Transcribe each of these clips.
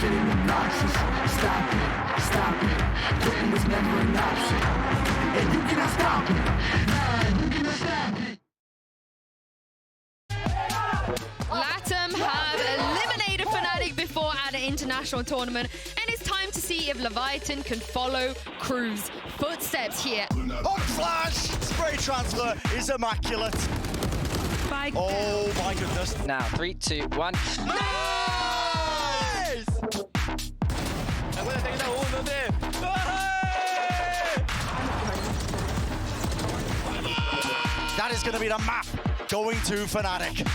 feeling obnoxious. Stop it, stop it. Quitting was never an option. And you cannot stop it. Nah, you cannot stop it. Latam have eliminated Fnatic before at an international tournament, and it's time to see if Leviathan can follow Crew's footsteps here. Hot flash! Spray transfer is immaculate. Oh my goodness. Now, 3, 2, 1. Nice! That is going to be the map going to Fnatic.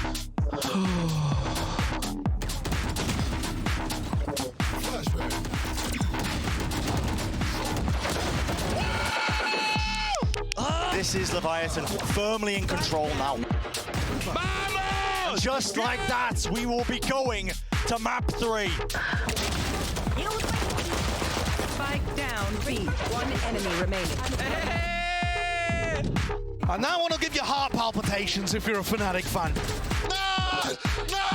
This is Leviathan firmly in control now. And just like that, we will be going to map 3. Spike down, B. One enemy remaining. And that one will give you heart palpitations if you're a Fnatic fan. No! No!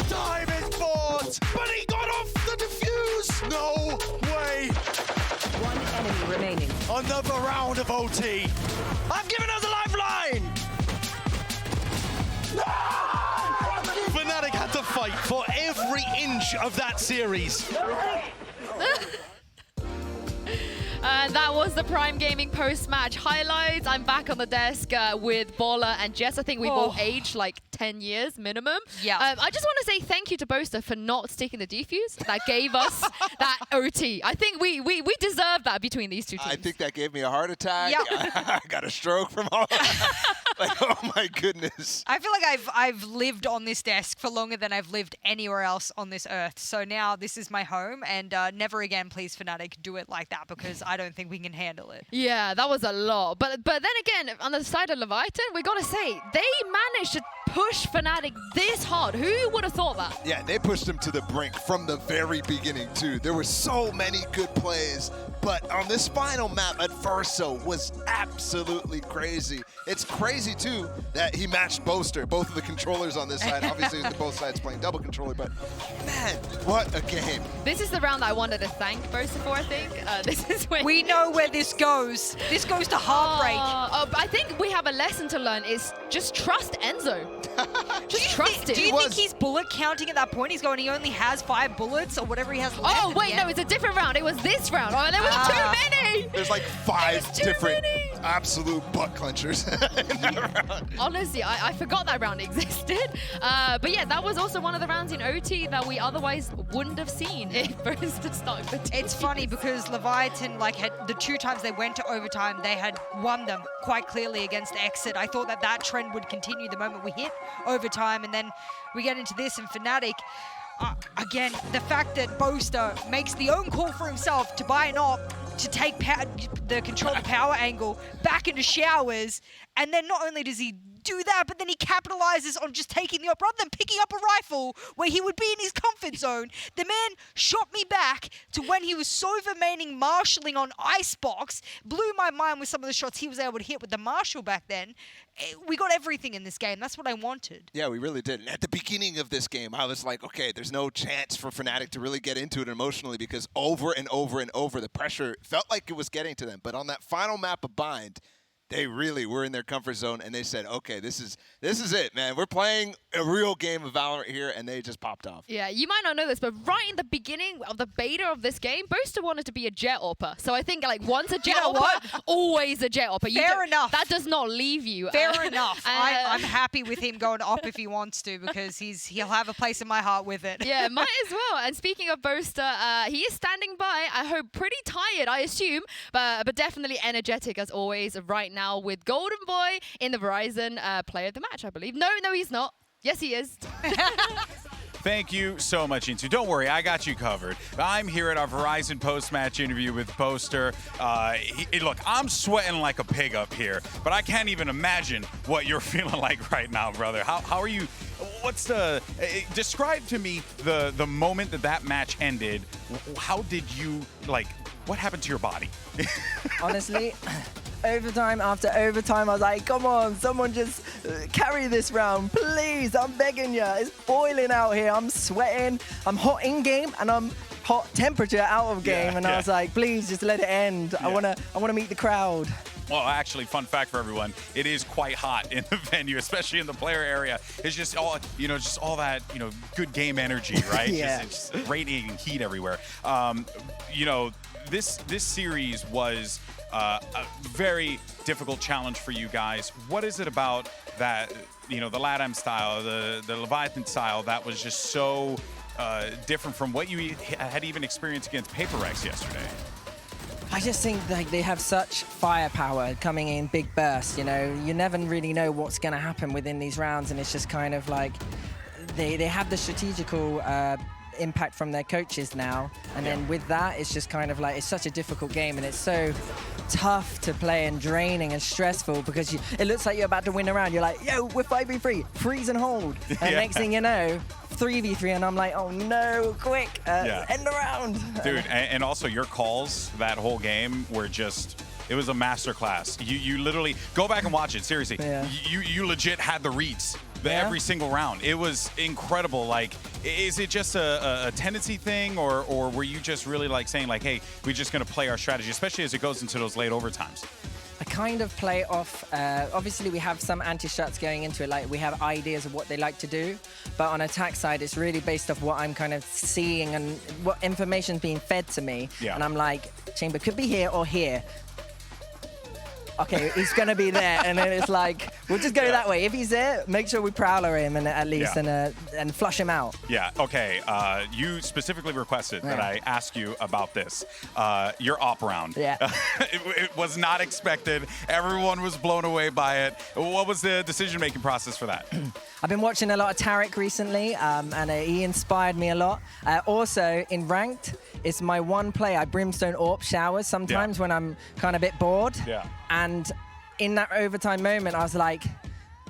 Time is bought! But he got off the defuse! No way! One enemy remaining. Another round of OT. I'm giving us a lifeline! No! Fnatic had to fight for every inch of that series. That was the Prime Gaming post-match highlights. I'm back on the desk with Baller and Jess. I think we've all aged like 10 years minimum. Yeah. I just want to say thank you to Boaster for not sticking the defuse. That gave us that OT. I think we deserve that between these two teams. I think that gave me a heart attack. Yep. I got a stroke from all like, oh my goodness. I feel like I've lived on this desk for longer than I've lived anywhere else on this earth. So now this is my home, and never again, please, Fnatic, do it like that, because I don't think we can handle it. Yeah, that was a lot. But then again, on the side of Leviathan, we got to say, they managed to push Fnatic this hard. Who would have thought that? Yeah, they pushed him to the brink from the very beginning, too. There were so many good plays, but on this final map at Verso was absolutely crazy. It's crazy, too, that he matched Boaster, both of the controllers on this side. Obviously, both sides playing double controller, but man, what a game. This is the round I wanted to thank Boaster for, I think. This is when... We know where this goes. This goes to heartbreak. I think we have a lesson to learn is just trust Enzo. Just trust him. Do you think he's bullet counting at that point? He's going, he only has 5 bullets or whatever he has left. Oh, wait, no, it's a different round. It was this round. Oh, there was too many. There's like 5 different absolute butt clenchers in that round. Honestly, I forgot that round existed. But yeah, that was also one of the rounds in OT that we otherwise wouldn't have seen if Boaster started the team. It's funny because Leviathan, like, had the 2 times they went to overtime, they had won them quite clearly against Exit. I thought that trend would continue the moment we hit overtime, and then we get into this, and Fnatic, again, the fact that Boaster makes the own call for himself to buy an op, to take the control the power angle back into showers, and then not only does he do that, but then he capitalizes on just taking the op rather than picking up a rifle where he would be in his comfort zone. The man shot me back to when he was Sova maining marshalling on Icebox. Blew my mind with some of the shots he was able to hit with the Marshall back then. We got everything in this game. That's what I wanted. Yeah, we really did. And at the beginning of this game, I was like, okay, there's no chance for Fnatic to really get into it emotionally, because over and over and over, the pressure felt like it was getting to them. But on that final map of Bind, they really were in their comfort zone, and they said, okay, this is it, man. We're playing a real game of Valorant here, and they just popped off. Yeah, you might not know this, but right in the beginning of the beta of this game, Boaster wanted to be a Jet Opper. So I think like once a Jet Opper, always a Jet Opper. Fair enough. That does not leave you. Fair enough. I'm happy with him going op if he wants to, because he'll have a place in my heart with it. Yeah, might as well. And speaking of Boaster, he is standing by, I hope pretty tired, I assume, but definitely energetic as always right now with Golden Boy in the Verizon Player of the Match, I believe. No, he's not. Yes, he is. Thank you so much, Insu. Don't worry, I got you covered. I'm here at our Verizon post-match interview with Boaster. Look, I'm sweating like a pig up here, but I can't even imagine what you're feeling like right now, brother. How are you? What's the... describe to me the moment that match ended. How did you, like, what happened to your body? Honestly, overtime after overtime. I was like, come on, someone just carry this round, please. I'm begging you. It's boiling out here. I'm sweating. I'm hot in game and I'm hot temperature out of game. And I was like, please just let it end. I wanna meet the crowd. Well, actually, fun fact for everyone, it is quite hot in the venue, especially in the player area. It's just all, just all that, good game energy, right? It's just radiating heat everywhere. This series was a very difficult challenge for you guys. What is it about that, the LATAM style, the Leviathan style that was just so different from what you had even experienced against PaperX yesterday? I just think like they have such firepower coming in big bursts, you never really know what's going to happen within these rounds, and it's just kind of like they have the strategical impact from their coaches now, and then with that it's just kind of like it's such a difficult game, and it's so tough to play and draining and stressful because it looks like you're about to win a round. You're like, yo, we're 5v3, freeze and hold, and next thing you know, 3v3, and I'm like, oh no, quick, end the round. Dude, and also your calls that whole game were just, it was a masterclass. You literally, go back and watch it, seriously. You legit had the reads every single round. It was incredible. Like, is it just a tendency thing, or were you just really like saying like, hey, we're just gonna play our strategy, especially as it goes into those late overtimes? I kind of play off, obviously we have some anti-shots going into it, like we have ideas of what they like to do, but on attack side it's really based off what I'm kind of seeing and what information's being fed to me, and I'm like, Chamber could be here or here. Okay, he's gonna be there, and then it's like, we'll just go that way. If he's there, make sure we prowler him and at least and flush him out. Yeah, okay, you specifically requested that I ask you about this. Your op round. Yeah. It was not expected. Everyone was blown away by it. What was the decision-making process for that? I've been watching a lot of Tarek recently, and he inspired me a lot. Also, in Ranked, it's my one play. I Brimstone AWP showers sometimes when I'm kind of a bit bored. Yeah. And in that overtime moment, I was like,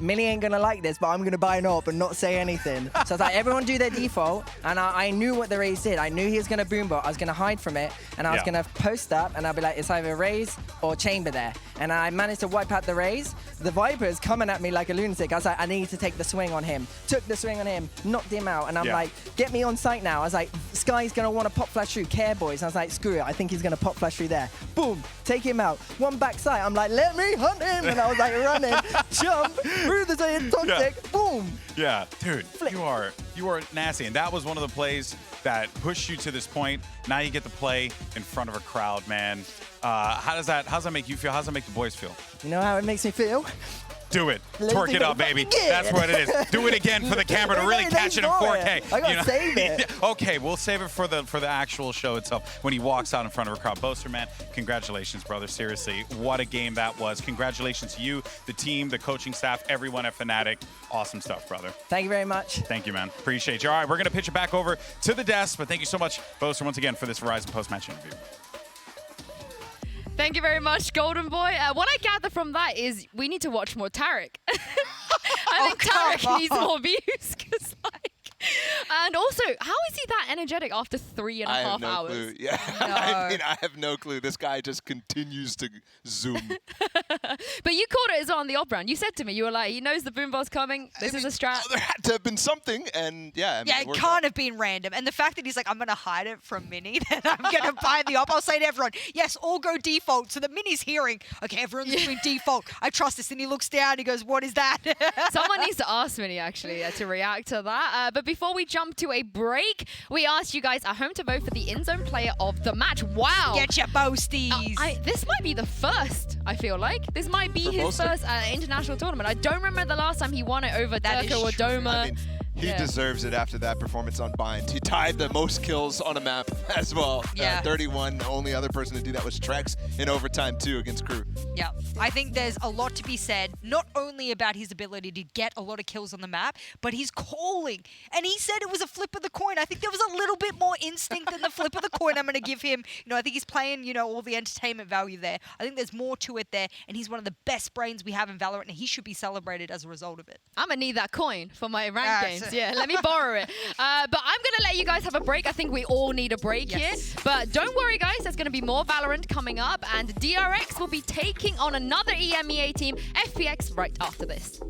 Millie ain't gonna like this, but I'm gonna buy an AWP and not say anything. So I was like, everyone do their default, and I knew what the raise did. I knew he was gonna boombot. I was gonna hide from it, and I was gonna post up, and I'll be like, it's either raise or chamber there. And I managed to wipe out the raise. The Viper's coming at me like a lunatic. I was like, I need to take the swing on him. Took the swing on him, knocked him out, and I'm like, get me on site now. I was like, Sky's gonna wanna pop flash through, care boys. And I was like, screw it, I think he's gonna pop flash through there. Boom, take him out. One back side, I'm like, let me hunt him. And I was like, running, jump, through the side, toxic, boom. Yeah, dude, you are nasty, and that was one of the plays that pushed you to this point. Now you get to play in front of a crowd, man. How does that make you feel? How does that make the boys feel? You know how it makes me feel? Do it. Twerk it up, baby. That's what it is. Do it again for the camera to really catch it in 4K. I gotta save it. Okay, we'll save it for the actual show itself when he walks out in front of a crowd. Boaster, man, congratulations, brother. Seriously, what a game that was. Congratulations to you, the team, the coaching staff, everyone at Fnatic. Awesome stuff, brother. Thank you very much. Thank you, man. Appreciate you. All right, we're going to pitch it back over to the desk, but thank you so much, Boaster, once again for this Verizon post-match interview. Thank you very much, Golden Boy. What I gather from that is we need to watch more Tarek. I think Tarek needs more views. And also, how is he that energetic after 3.5 hours? I have no clue. Yeah, No. I mean, I have no clue. This guy just continues to zoom. But you caught it as well on the op round. You said to me, you were like, he knows the boombot's coming. This is a strat. There had to have been something, and yeah. Yeah, it can't have been random. And the fact that he's like, I'm going to hide it from Mini, then I'm going to buy the op. I'll say to everyone, yes, all go default. So that Mini's hearing, okay, everyone's doing default. I trust this. And he looks down, he goes, what is that? Someone needs to ask Mini, actually, to react to that. But before we jump to a break, we asked you guys at home to vote for the in-zone player of the match. Wow. Get your boasties. This might be the first, I feel like. This might be his first international tournament. I don't remember the last time he won it over Durko or Doma. I mean, he deserves it after that performance on Bind. He tied the most kills on a map as well. Yeah. 31. The only other person to do that was Trex in overtime, too, against Crew. Yeah, I think there's a lot to be said, not only about his ability to get a lot of kills on the map, but his calling. And he said it was a flip of the coin. I think there was a little bit more instinct than the flip of the coin I'm going to give him. You know, I think he's playing, you know, all the entertainment value there. I think there's more to it there, and he's one of the best brains we have in Valorant, and he should be celebrated as a result of it. I'm going to need that coin for my rank game. points. Yeah, let me borrow it. But I'm going to let you guys have a break. I think we all need a break here. But don't worry, guys. There's going to be more Valorant coming up. And DRX will be taking on another EMEA team, FPX, right after this.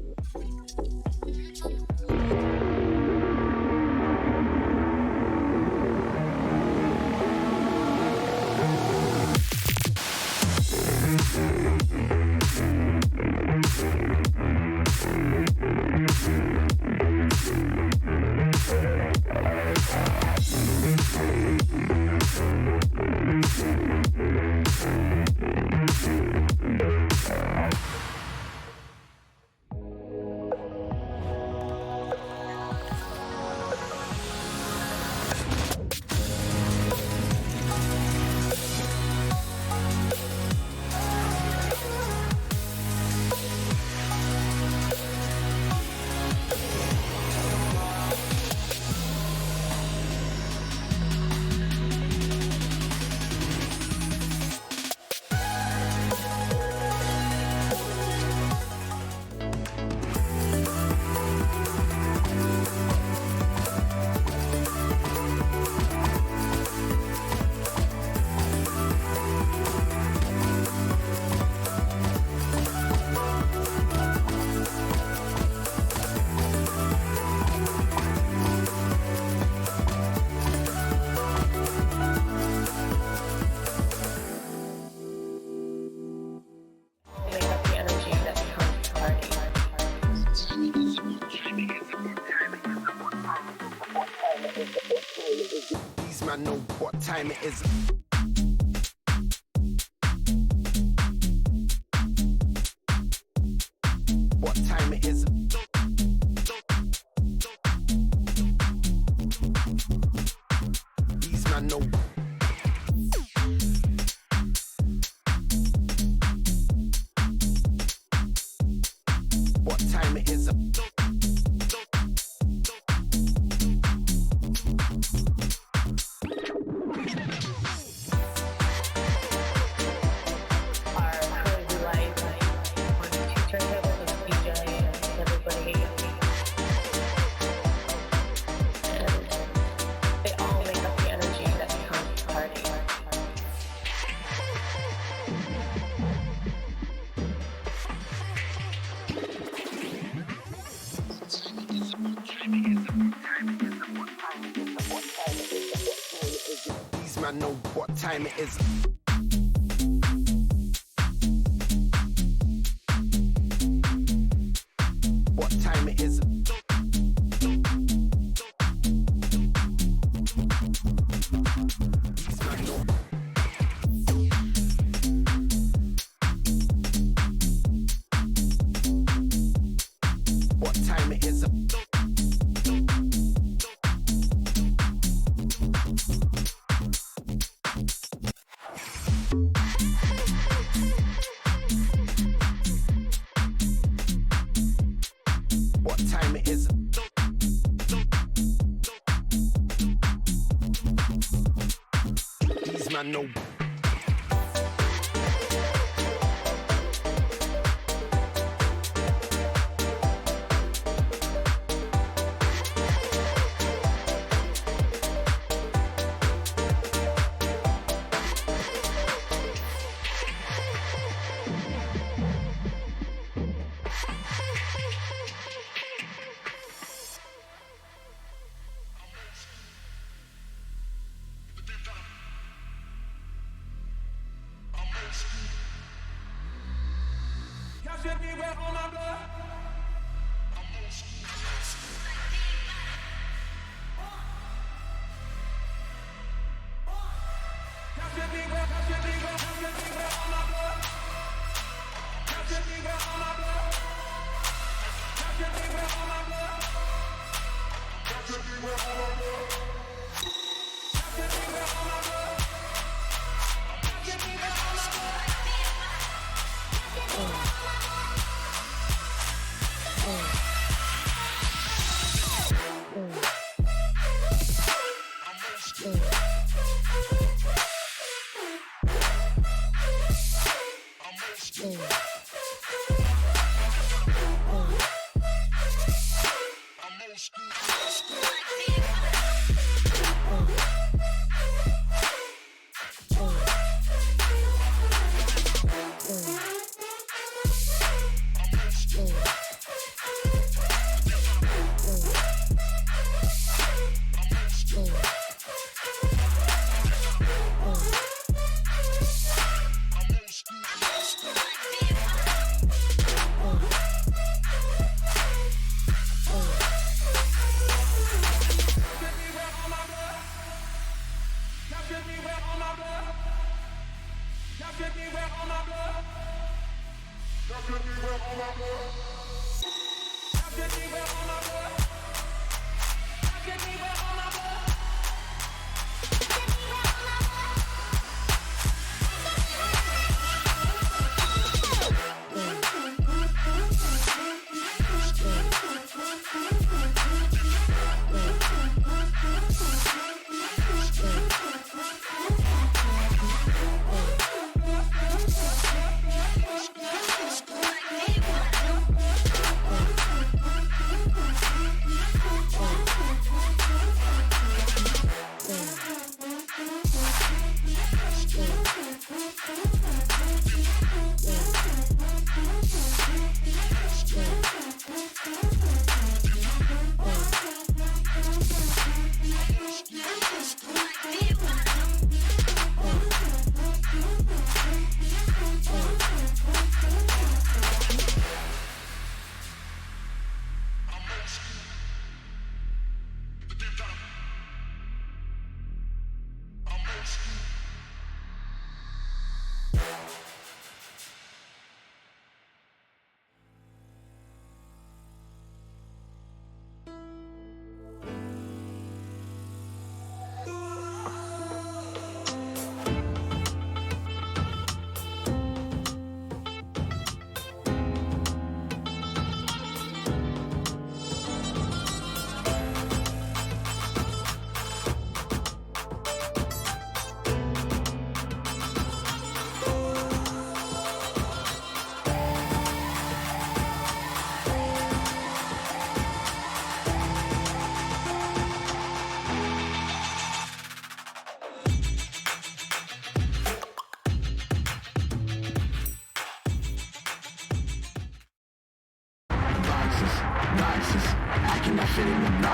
These man know what time it is. What time it is. These man know. What time it is. These man know what time it is. What time it is. These man know. What time it is. What time it is. These man know. School.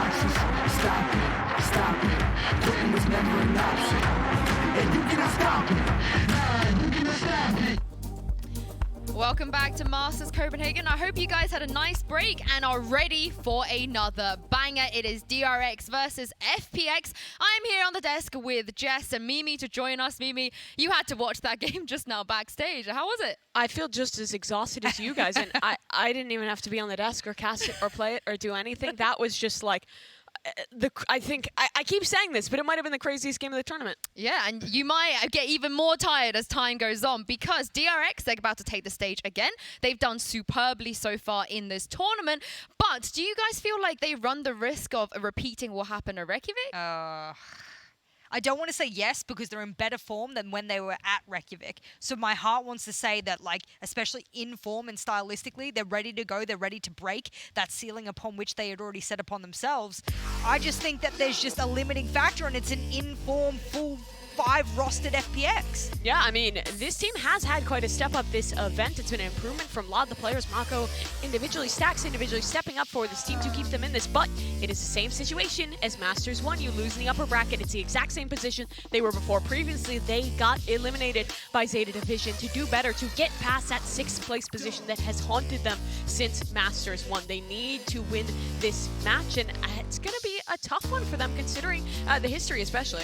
Just stop it, stop it. Quitting was never an option. And you cannot stop it. Nah, you cannot stop it. Welcome back to Masters Copenhagen. I hope you guys had a nice break and are ready for another banger. It is DRX versus FPX. I'm here on the desk with Jess and Mimi to join us. Mimi, you had to watch that game just now backstage. How was it? I feel just as exhausted as you guys, and I didn't even have to be on the desk or cast it or play it or do anything. That was just like... I think I keep saying this, but it might have been the craziest game of the tournament. Yeah, and you might get even more tired as time goes on because DRX, they're about to take the stage again. They've done superbly so far in this tournament, but do you guys feel like they run the risk of repeating what happened at Reykjavik? I don't want to say yes because they're in better form than when they were at Reykjavik. So my heart wants to say that, like, especially in form and stylistically, they're ready to go. They're ready to break that ceiling upon which they had already set upon themselves. I just think that there's just a limiting factor, and it's an in-form, full 5 rostered FPX. Yeah, I mean, this team has had quite a step up this event. It's been an improvement from a lot of the players. Mako individually, Stacks individually stepping up for this team to keep them in this, but it is the same situation as Masters 1. You lose in the upper bracket. It's the exact same position they were before. Previously, they got eliminated by Zeta Division. To do better, to get past that 6th place position that has haunted them since Masters 1. They need to win this match, and it's going to be a tough one for them considering the history especially.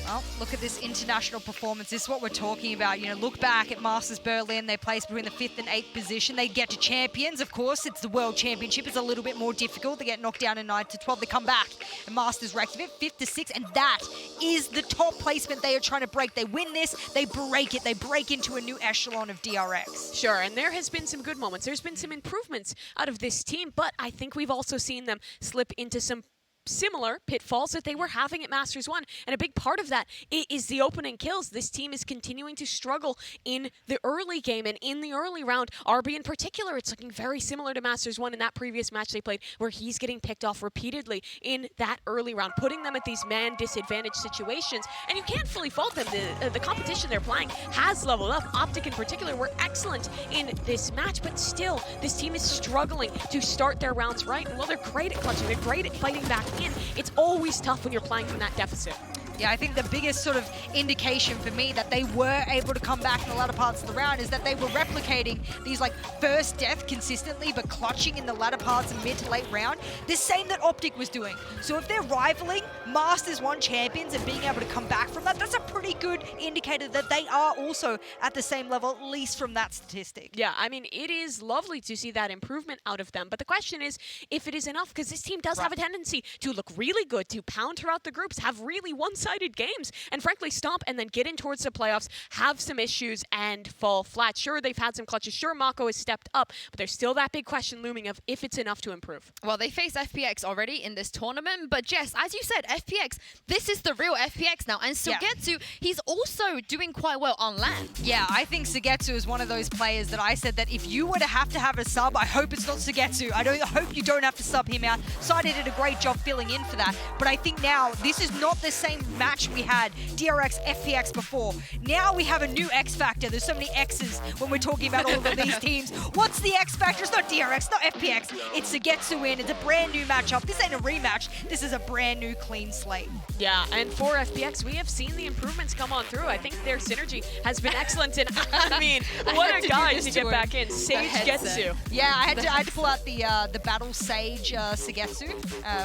Well, look at this international performance. This is what we're talking about. You know, look back at Masters Berlin. They placed between the 5th and 8th position. They get to champions. Of course, it's the World Championship. It's a little bit more difficult. They get knocked down in 9th to 12th. They come back at Masters Reykjavik, 5th to 6th, and that is the top placement they are trying to break. They win this, they break it. They break into a new echelon of DRX. Sure, and there has been some good moments. There's been some improvements out of this team, but I think we've also seen them slip into some similar pitfalls that they were having at Masters 1. And a big part of that is the opening kills. This team is continuing to struggle in the early game and in the early round. RB in particular, it's looking very similar to Masters 1 in that previous match they played, where he's getting picked off repeatedly in that early round, putting them at these man disadvantage situations. And you can't fully fault them. The competition they're playing has leveled up. Optic in particular were excellent in this match, but still, this team is struggling to start their rounds right. And while they're great at clutching, they're great at fighting back in, it's always tough when you're playing from that deficit. Yeah, I think the biggest sort of indication for me that they were able to come back in the latter parts of the round is that they were replicating these like first death consistently, but clutching in the latter parts of mid to late round. The same that Optic was doing. So if they're rivaling Masters 1 champions and being able to come back from that, that's a pretty good indicator that they are also at the same level, at least from that statistic. Yeah, I mean, it is lovely to see that improvement out of them. But the question is if it is enough, because this team does have a tendency to look really good, to pound throughout the groups, have really one-sided games, and frankly stomp and then get in towards the playoffs, have some issues and fall flat. Sure, they've had some clutches. Sure, Mako has stepped up, but there's still that big question looming of if it's enough to improve. Well, they face FPX already in this tournament, but Jess, as you said, FPX, this is the real FPX now, and Sugetsu, he's also doing quite well on land. Yeah, I think Sugetsu is one of those players that I said that if you were to have a sub, I hope it's not Sugetsu. I hope you don't have to sub him out. Side did a great job filling in for that, but I think now this is not the same match we had DRX FPX before. Now we have a new X factor. There's so many X's when we're talking about all of these teams. What's the X factor? It's not DRX, not FPX. It's Sugetsu in. It's a brand new matchup. This ain't a rematch. This is a brand new clean slate. Yeah, and for FPX, we have seen the improvements come on through. I think their synergy has been excellent, and I mean, what a guy to get back in. Sage Getsu. Yeah, I had to pull out the Battle Sage Sugetsu,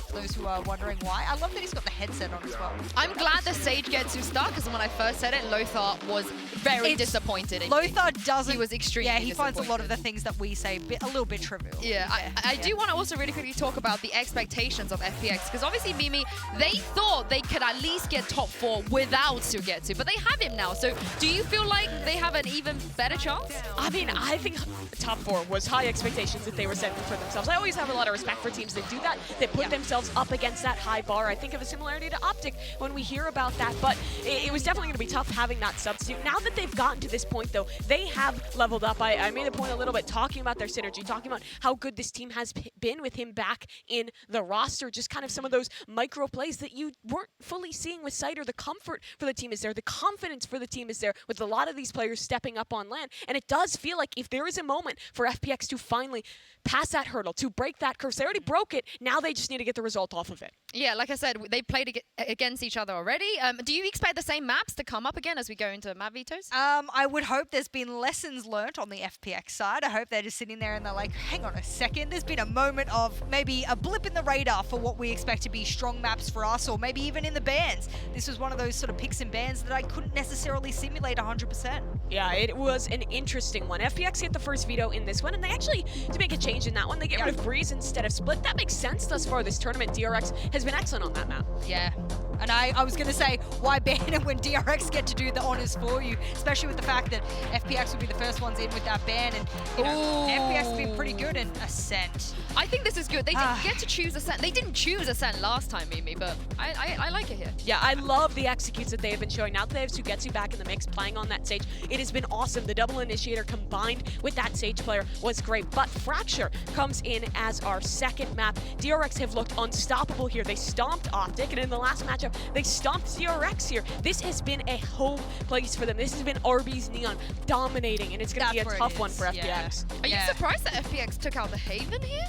for those who are wondering why. I love that he's got the headset on as well. I'm glad the Sage gets to start, because when I first said it, Lothar was very disappointed in Lothar doesn't... He was extremely Yeah, he finds a lot of the things that we say a little bit trivial. Yeah, I do want to also really quickly talk about the expectations of FPX, because obviously, Mimi, they thought they could at least get top 4 without Sugetsu, but they have him now. So do you feel like they have an even better chance? I mean, I think top 4 was high expectations that they were setting for themselves. I always have a lot of respect for teams that do that, that put themselves up against that high bar. I think of a similarity to Optic when we hear about that, but it was definitely going to be tough having that substitute. Now that they've gotten to this point, though, they have leveled up. I made a point a little bit talking about their synergy, talking about how good this team has been with him back in the roster. Just kind of some of those micro plays that you weren't fully seeing with Cider. The comfort for the team is there. The confidence for the team is there with a lot of these players stepping up on LAN. And it does feel like if there is a moment for FPX to finally pass that hurdle, to break that curse, they already broke it. Now they just need to get the result off of it. Yeah, like I said, they played against each other already. Do you expect the same maps to come up again as we go into map vetoes? I would hope there's been lessons learnt on the FPX side. I hope they're just sitting there and they're like, hang on a second, there's been a moment of maybe a blip in the radar for what we expect to be strong maps for us, or maybe even in the bans. This was one of those sort of picks and bans that I couldn't necessarily simulate 100%. Yeah, it was an interesting one. FPX get the first veto in this one, and they actually, to make a change in that one, they get rid of Breeze instead of Split. That makes sense thus far this tournament. DRX has been excellent on that map. Yeah. And I was going to say, why ban it when DRX get to do the honors for you, especially with the fact that FPX will be the first ones in with that ban, and you know, FPX has been pretty good in Ascent. I think this is good. They didn't get to choose Ascent. They didn't choose Ascent last time, Mimi, but I like it here. Yeah, I love the executes that they have been showing. Now that they have Sugetsu back in the mix, playing on that Sage, it has been awesome. The double initiator combined with that Sage player was great, but Fracture comes in as our second map. DRX have looked unstoppable here. They stomped Optic, and in the last matchup, they stomped DRX here. This has been a home place for them. This has been RB's Neon dominating, and it's going to be a tough one for FPX. Are you surprised that FPX took out the Haven here?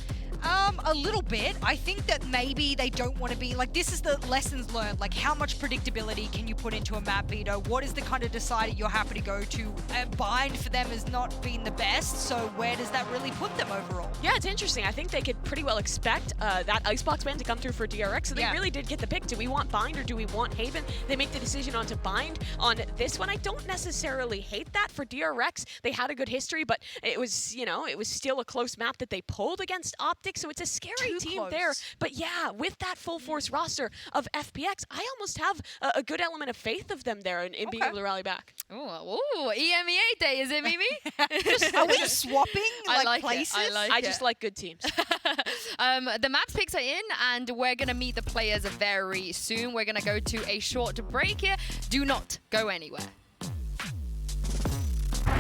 A little bit. I think that maybe they don't want to be, like, this is the lessons learned. Like, how much predictability can you put into a map veto? What is the kind of decider you're happy to go to? Bind for them has not been the best, so where does that really put them overall? Yeah, it's interesting. I think they could pretty well expect that Icebox ban to come through for DRX, so they really did get the pick. Do we want Bind or do we want Haven? They make the decision on to Bind on this one. I don't necessarily hate that for DRX. They had a good history, but it was, you know, it was still a close map that they pulled against Optic, so it's a scary team there. But yeah, with that full force roster of FPX, I almost have a good element of faith of them there in being able to rally back. Ooh, EMEA day, is it, Mimi? Are we swapping places? I just like good teams. The maps picks are in, and we're going to meet the players very soon. We're going to go to a short break here. Do not go anywhere. I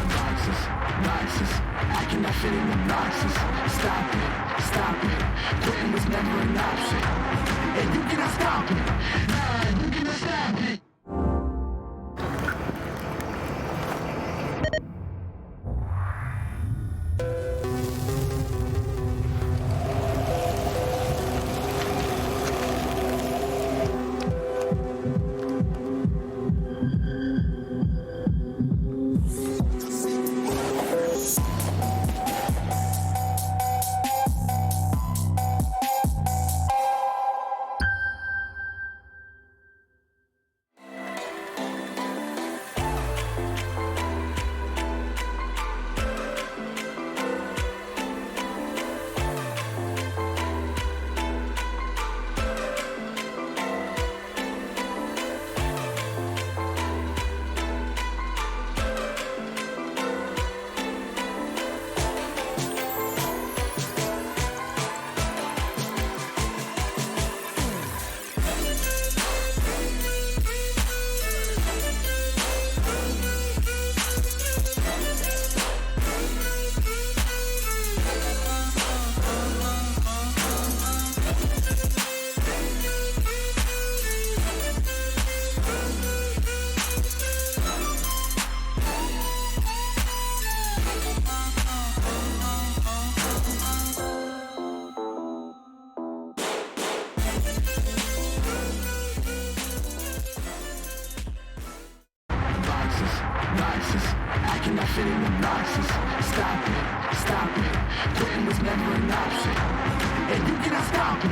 cannot fit in the boxes. Stop it. Quitting was never an option. And you cannot stop it. Nah, you cannot stop it. I cannot fit in the boxes. Stop it. Quitting was never an option. And you cannot stop it.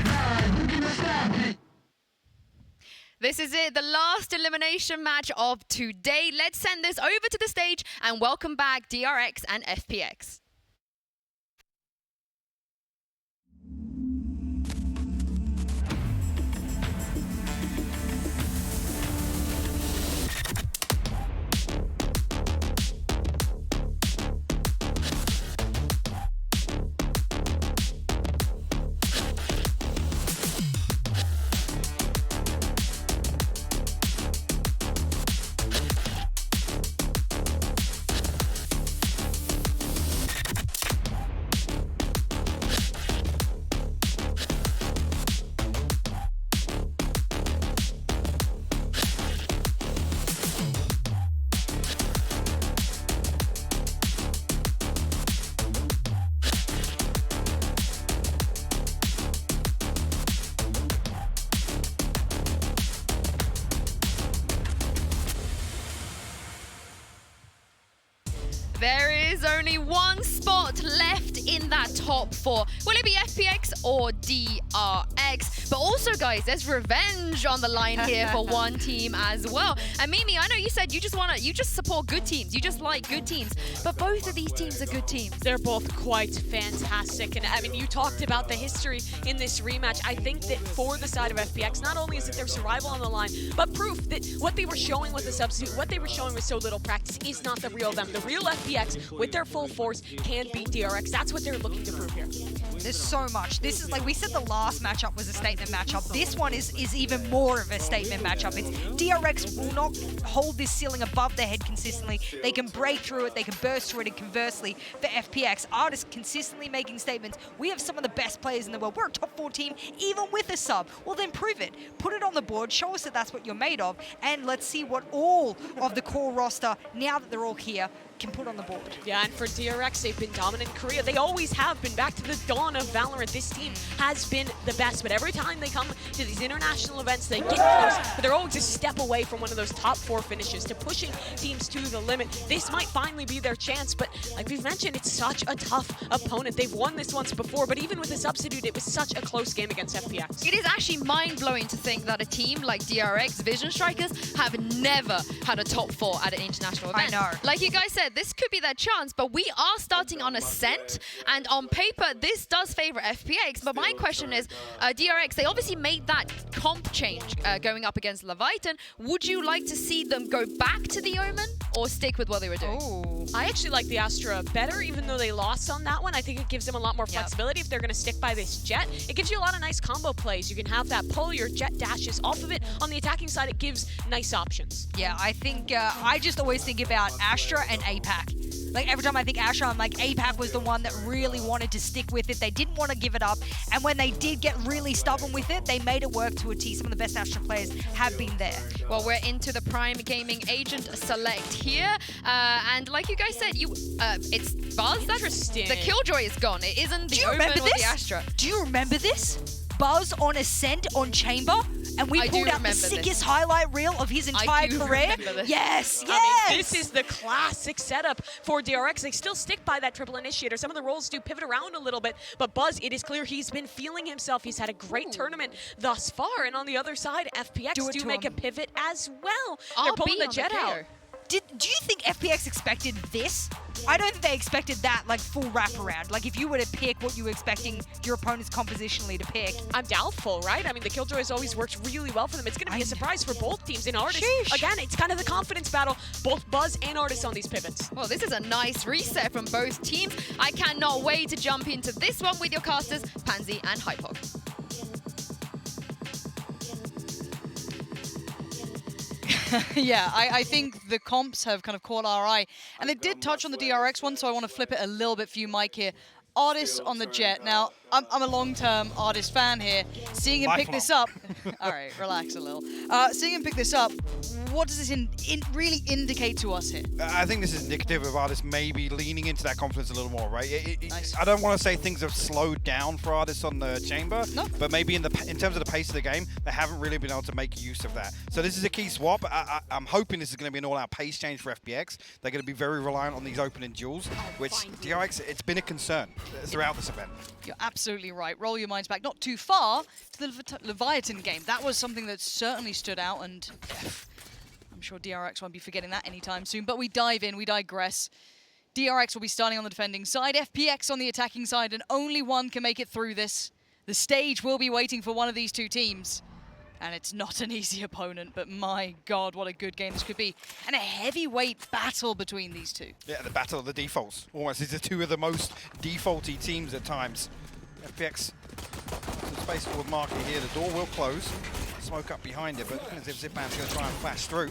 Nah, you cannot stop it. This is it, the last elimination match of today. Let's send this over to the stage and welcome back DRX and FPX. There is only one spot left in that top 4. Will it be FPX or DRX? But also, guys, there's revenge on the line here for one team as well. And Mimi, I know you said you just support good teams. You just like good teams. But both of these teams are good teams. They're both quite fantastic. And I mean, you talked about the history in this rematch. I think that for the side of FPX, not only is it their survival on the line, but proof that what they were showing with the substitute, what they were showing with so little practice is not the real them. The real FPX, with their full force, can beat DRX. That's what they're looking to prove here. There's so much. This is like we said, the last matchup was a statement matchup. This one is even more of a statement matchup. It's DRX will not hold this ceiling above their head consistently. They can break through it, they can burst through it, and conversely, for FPX, Artists consistently making statements. We have some of the best players in the world. We're a top 4 team, even with a sub. Well, then prove it. Put it on the board, show us that that's what you're made of, and let's see what all of the core roster, now that they're all here, can put on the board. Yeah, and for DRX, they've been dominant in Korea. They always have been. Back to the dawn of Valorant, this team has been the best. But every time they come to these international events, they get close, but they're always a step away from one of those top 4 finishes, to pushing teams to the limit. This might finally be their chance, but like we've mentioned, it's such a tough opponent. They've won this once before, but even with a substitute, it was such a close game against FPX. It is actually mind-blowing to think that a team like DRX, Vision Strikers, have never had a top 4 at an international event. I know. Like you guys said, this could be their chance, but we are starting on ascent, and on paper, this does favor FPX. But my question is, DRX, they obviously made that comp change going up against Leviathan. Would you like to see them go back to the Omen or stick with what they were doing? Ooh. I actually like the Astra better, even though they lost on that one. I think it gives them a lot more flexibility if they're going to stick by this Jet. It gives you a lot of nice combo plays. You can have that pull, your Jet dashes off of it. On the attacking side, it gives nice options. Yeah, I think, I just always think about Astra and APAC. Like, every time I think Astra, I'm like, APAC was the one that really wanted to stick with it. They didn't want to give it up. And when they did get really stubborn with it, they made it work to a T. Some of the best Astra players have been there. Well, we're into the Prime Gaming Agent Select here. And like you guys said, it's Buzz. Interesting. The Killjoy is gone. It isn't the Omen or the Astra. Do you remember this? Buzz on Ascent on Chamber, and we pulled out the sickest highlight reel of his entire career. Yes, yes! I mean, this is the classic setup for DRX. They still stick by that triple initiator. Some of the roles do pivot around a little bit, but Buzz, it is clear he's been feeling himself. He's had a great tournament thus far, and on the other side, FPX do make a pivot as well. They're pulling the Jet out. Do you think FPX expected this? I don't think they expected that, like, full wraparound. Like, if you were to pick what you were expecting your opponents compositionally to pick. I'm doubtful, right? I mean, the Killjoy has always worked really well for them. It's going to be a surprise for both teams. In Artists, again, it's kind of the confidence battle, both Buzz and Artists on these pivots. Well, this is a nice reset from both teams. I cannot wait to jump into this one with your casters, Pansy and Hypog. Yeah, I think the comps have kind of caught our eye. And they did touch on the DRX one, so I want to flip it a little bit for you, Mike, here. Artists on the Jet. Now, I'm a long-term Artist fan here. Seeing him pick this up... All right, relax a little. Seeing him pick this up, what does this really indicate to us here? I think this is indicative of Artists maybe leaning into that confidence a little more, right? I don't want to say things have slowed down for Artists on the Chamber, but maybe in terms of the pace of the game, they haven't really been able to make use of that. So this is a key swap. I'm hoping this is going to be an all-out pace change for FPX. They're going to be very reliant on these opening duels, which DRX, it's been a concern throughout this event. You're absolutely right. Roll your minds back not too far to the Leviathan game. That was something that certainly stood out, and I'm sure DRX won't be forgetting that anytime soon. But we dive in, we digress. DRX will be starting on the defending side, FPX on the attacking side, and only one can make it through this. The stage will be waiting for one of these two teams. And it's not an easy opponent, but my God, what a good game this could be. And a heavyweight battle between these two. Yeah, the battle of the defaults. Almost, these are two of the most defaulty teams at times. FPX, some space for Marky here. The door will close. Smoke up behind it, but looking as if Zipman's going to try and flash through.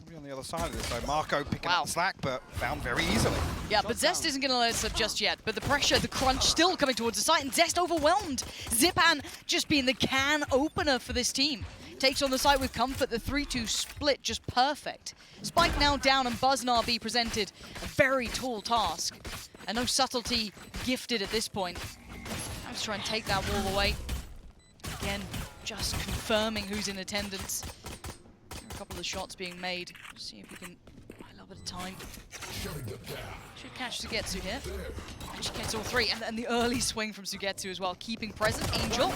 Be on the other side of this, though. Marco picking up the slack, but found very easily. Yeah, but Zest isn't going to let us up just yet. But the pressure, the crunch still coming towards the site, and Zest overwhelmed. Zipan just being the can opener for this team. Takes on the site with comfort, the 3-2 split just perfect. Spike now down, and Buzz and RB presented a very tall task. And no subtlety gifted at this point. Let's try and take that wall away. Again, just confirming who's in attendance. A couple of shots being made. See if we can... I love it. Time. Should catch Sugetsu here. And she gets all three. And the early swing from Sugetsu as well, keeping present. Angel.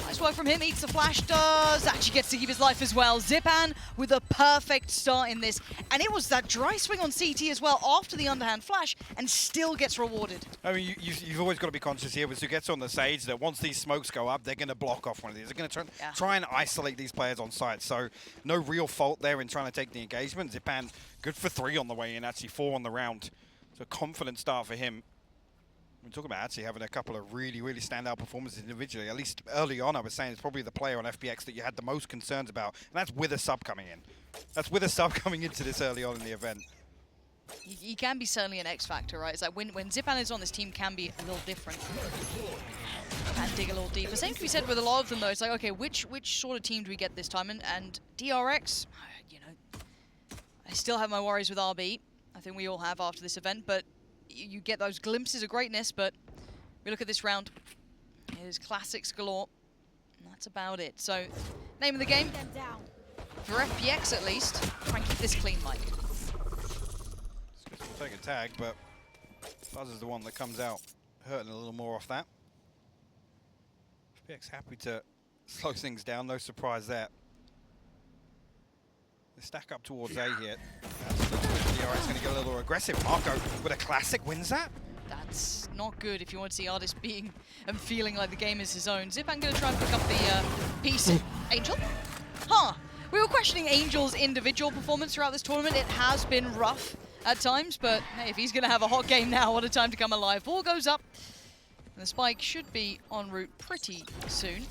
Nice work from him. Eats the flash. Does actually gets to keep his life as well. Zipan with a perfect start in this. And it was that dry swing on CT as well after the underhand flash and still gets rewarded. I mean, you've always got to be conscious here with Sugetsu on the Sage that once these smokes go up, they're going to block off one of these. They're going to try and isolate these players on site. So no real fault there in trying to take the engagement. Zipan good for 3 on the way in, actually 4 on the round. So a confident start for him. We're talking about actually having a couple of really, really standout performances individually. At least early on, I was saying it's probably the player on FPX that you had the most concerns about. And that's with a sub coming in. That's with a sub coming into this early on in the event. He can be certainly an X factor, right? It's like when Zipan is on, this team can be a little different. And dig a little deeper. Same can be said with a lot of them, though. It's like, okay, which sort of team do we get this time? And DRX, you know, I still have my worries with RB. I think we all have after this event, but you get those glimpses of greatness. But we look at this round. It is classics galore. And that's about it. So, name of the game. For FPX, at least, try and keep this clean, Mike. Take a tag, but Buzz is the one that comes out hurting a little more off that. FPX happy to slow things down, no surprise there. They stack up towards A here. DRX going to get a little aggressive. Marco with a classic wins that. That's not good if you want to see Artist being and feeling like the game is his own. Zipan going to try and pick up the piece. Angel? Huh. We were questioning Angel's individual performance throughout this tournament. It has been rough at times, but hey, if he's going to have a hot game now, what a time to come alive. Ball goes up, and the spike should be en route pretty soon.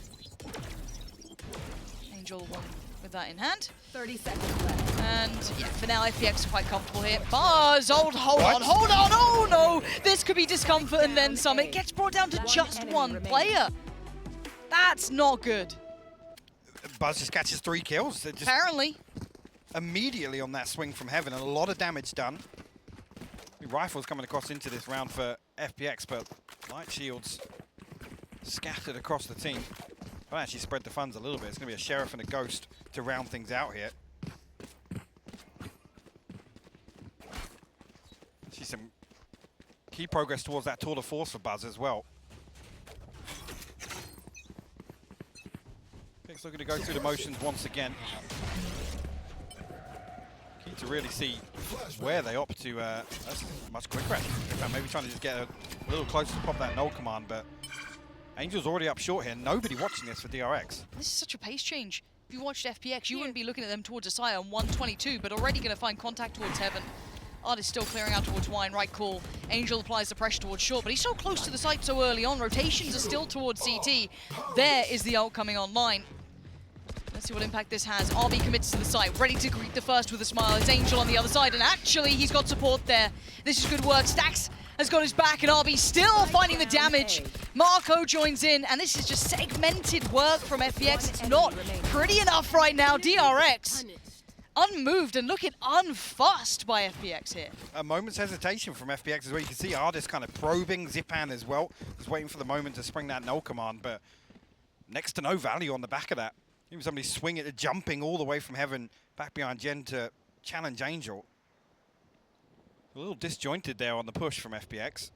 Angel one with that in hand. 30 seconds left. And yeah, for now, FPX are quite comfortable here. Buzz, hold on. Oh no, this could be discomfort and then some. It gets brought down to just one player. That's not good. Buzz just catches 3 kills. Apparently. Immediately on that swing from heaven, and a lot of damage done. Rifles coming across into this round for FPX, but light shields scattered across the team. I'll actually spread the funds a little bit. It's going to be a Sheriff and a Ghost to round things out here. See some key progress towards that tour de force for Buzz as well. FPX looking to go through the motions once again. Key to really see where they opt to. That's much quicker. Maybe trying to just get a little closer to pop that null command, but Angel's already up short here. Nobody watching this for DRX. This is such a pace change. If you watched FPX, you wouldn't be looking at them towards a side on 122, but already going to find contact towards heaven. Artist still clearing out towards wine, right call. Angel applies the pressure towards short, but he's so close to the site so early on. Rotations are still towards CT. There is the ult coming online. Let's see what impact this has. RB commits to the site, ready to greet the first with a smile. It's Angel on the other side, and actually he's got support there. This is good work. Stacks has got his back, and RB still finding the damage. Marco joins in, and this is just segmented work from FPX. It's not pretty enough right now. DRX unmoved and looking unfussed by FPX here. A moment's hesitation from FPX as well. You can see Artist kind of probing Zipan as well. Just waiting for the moment to spring that null command, but next to no value on the back of that. Even somebody swing it, jumping all the way from heaven back behind Jen to challenge Angel. A little disjointed there on the push from FPX.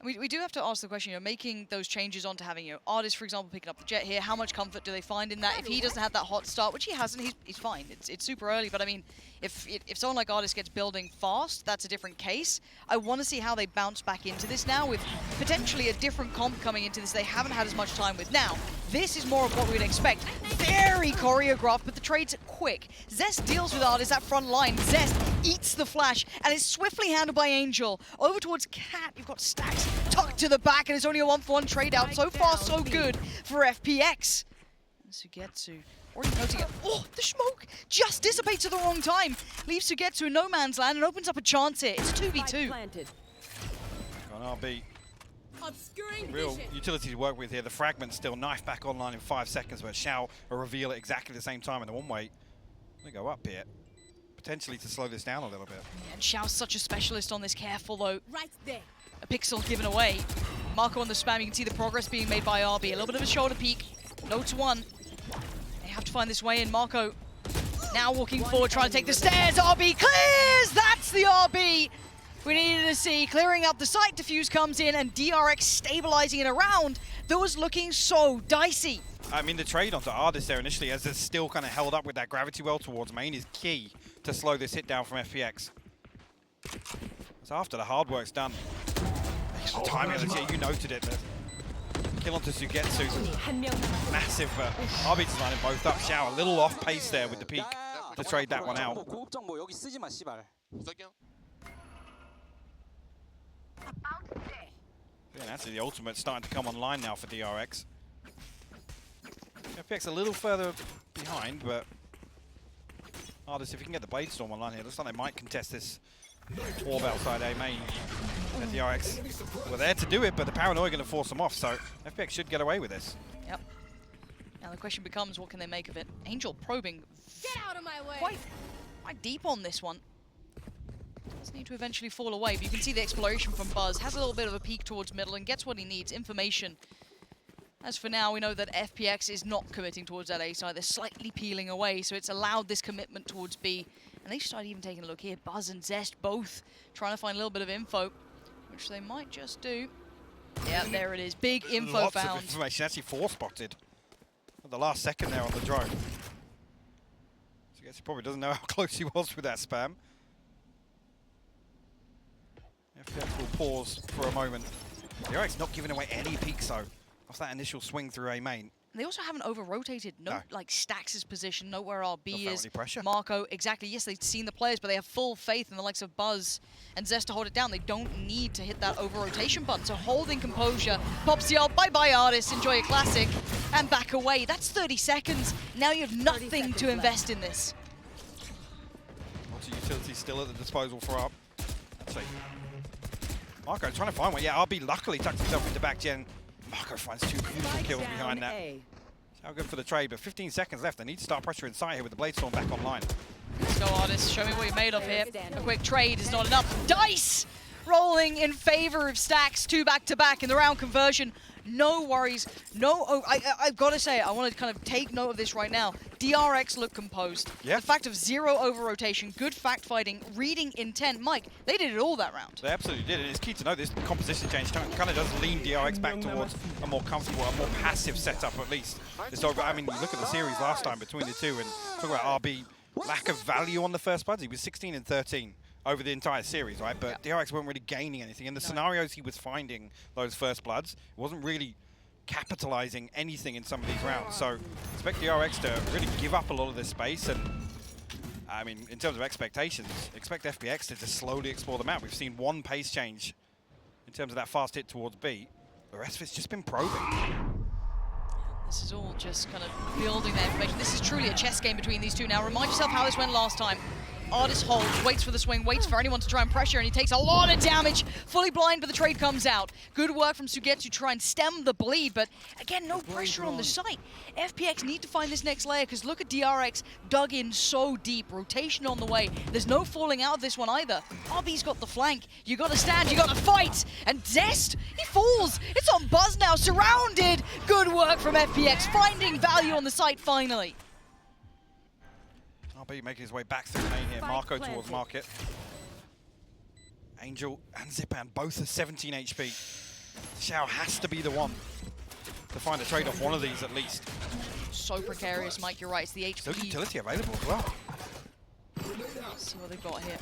We do have to ask the question, making those changes onto having, Artist, for example, picking up the jet here, how much comfort do they find in that? If he doesn't have that hot start, which he hasn't, he's fine. It's super early, but I mean, if someone like Artist gets building fast, that's a different case. I want to see how they bounce back into this now with potentially a different comp coming into this they haven't had as much time with. Now, this is more of what we'd expect. Very choreographed, but the trade's quick. Zest deals with Artist at front line. Zest eats the flash, and is swiftly handled by Angel. Over towards Cat, you've got Stacks tucked to the back, and it's only a 1-for-1 trade out. So far, so good for FPX. Sugetsu already noting it. Oh, the smoke just dissipates at the wrong time. Leaves Sugetsu in no man's land and opens up a chance here. It's a 2v2. On RB. Real utility to work with here. The fragment still knife back online in 5 seconds, but Xiao will reveal it exactly the same time in the one-way. They go up here, potentially to slow this down a little bit. Yeah, and Xiao's such a specialist on this careful though. Right there. A pixel given away. Marco on the spam, you can see the progress being made by RB. A little bit of a shoulder peek. No to one. They have to find this way in. Marco Now walking forward, trying to take the stairs. RB clears! That's the RB we needed to see. Clearing up the site, defuse comes in, and DRX stabilizing it around. That was looking so dicey. I mean, the trade onto Ardis there initially, as it's still kind of held up with that gravity well towards main, is key to slow this hit down from FPX. So after the hard work's done, the timing, you noted it, the kill onto Sugetsu, massive, but RB's lining both up. Xiao a little off pace there with the peak to trade that one out. Yeah, actually the ultimate starting to come online now for DRX. FPX a little further behind, but Ardis, if you can get the Blade Storm online here, looks like they might contest this orb outside A main. And DRX were there to do it, but the Paranoia going to force them off, so FPX should get away with this. Yep. Now the question becomes, what can they make of it? Angel probing quite deep on this one. Does need to eventually fall away, but you can see the exploration from Buzz. Has a little bit of a peek towards middle and gets what he needs, information. As for now, we know that FPX is not committing towards that A side. They're slightly peeling away, so it's allowed this commitment towards B. And they started even taking a look here. Buzz and Zest both trying to find a little bit of info, which they might just do. Yeah, there it is. Big info Lots found. of information, actually 4-spotted at the last second there on the drone. So I guess he probably doesn't know how close he was with that spam. FPX will pause for a moment. DRX not giving away any peaks though, off that initial swing through A main. They also haven't over-rotated. No, like Stax' position, note where RB is. Any pressure. Marco, exactly. Yes, they've seen the players, but they have full faith in the likes of Buzz and Zest to hold it down. They don't need to hit that over-rotation button. So holding composure, pops the ult, bye-bye artist, enjoy a classic, and back away. That's 30 seconds. Now you have nothing to invest in this. Lots of utility still at the disposal for Arb. Let's see. Marco trying to find one. Yeah, RB luckily tucked himself into back gen. Marco finds 2 beautiful kills behind that. How good for the trade, but 15 seconds left. They need to start pressure inside here with the Blade Storm back online. Let's go, Artist. Show me what you're made of here. A quick trade is not enough. Dice rolling in favor of Stax. 2 back-to-back in the round conversion. No worries. No, I've got to say, I want to kind of take note of this right now. DRX look composed. Yeah. The fact of 0 over-rotation, good fact-fighting, reading intent. Mike, they did it all that round. They absolutely did, and it's key to know this composition change kind of does lean DRX back towards a more comfortable, a more passive setup at least. I mean, you look at the series last time between the two, and talk about RB lack of value on the first bloods. He was 16 and 13 over the entire series, right? But DRX weren't really gaining anything. In the scenarios he was finding those first bloods, it wasn't really capitalizing anything in some of these rounds. So expect DRX to really give up a lot of this space. And I mean, in terms of expectations, expect FPX to just slowly explore the map. We've seen 1 pace change in terms of that fast hit towards B. The rest of it's just been probing. This is all just kind of building their information. This is truly a chess game between these two now. Remind yourself how this went last time. Artist holds, waits for the swing, waits for anyone to try and pressure, and he takes a lot of damage. Fully blind, but the trade comes out. Good work from Sugetsu to try and stem the bleed, but again, no pressure on the site. FPX need to find this next layer, because look at DRX dug in so deep. Rotation on the way. There's no falling out of this one either. RB's got the flank. You got to stand, you got to fight. And Zest, he falls. It's on Buzz now, surrounded. Good work from FPX, finding value on the site finally. RB making his way back through lane here. Marco towards market. Angel and Zipan both at 17 HP. Xiao has to be the one to find a trade off one of these at least. So precarious, Mike, you're right. It's the HP. Still utility available as well. Let's see what they've got here.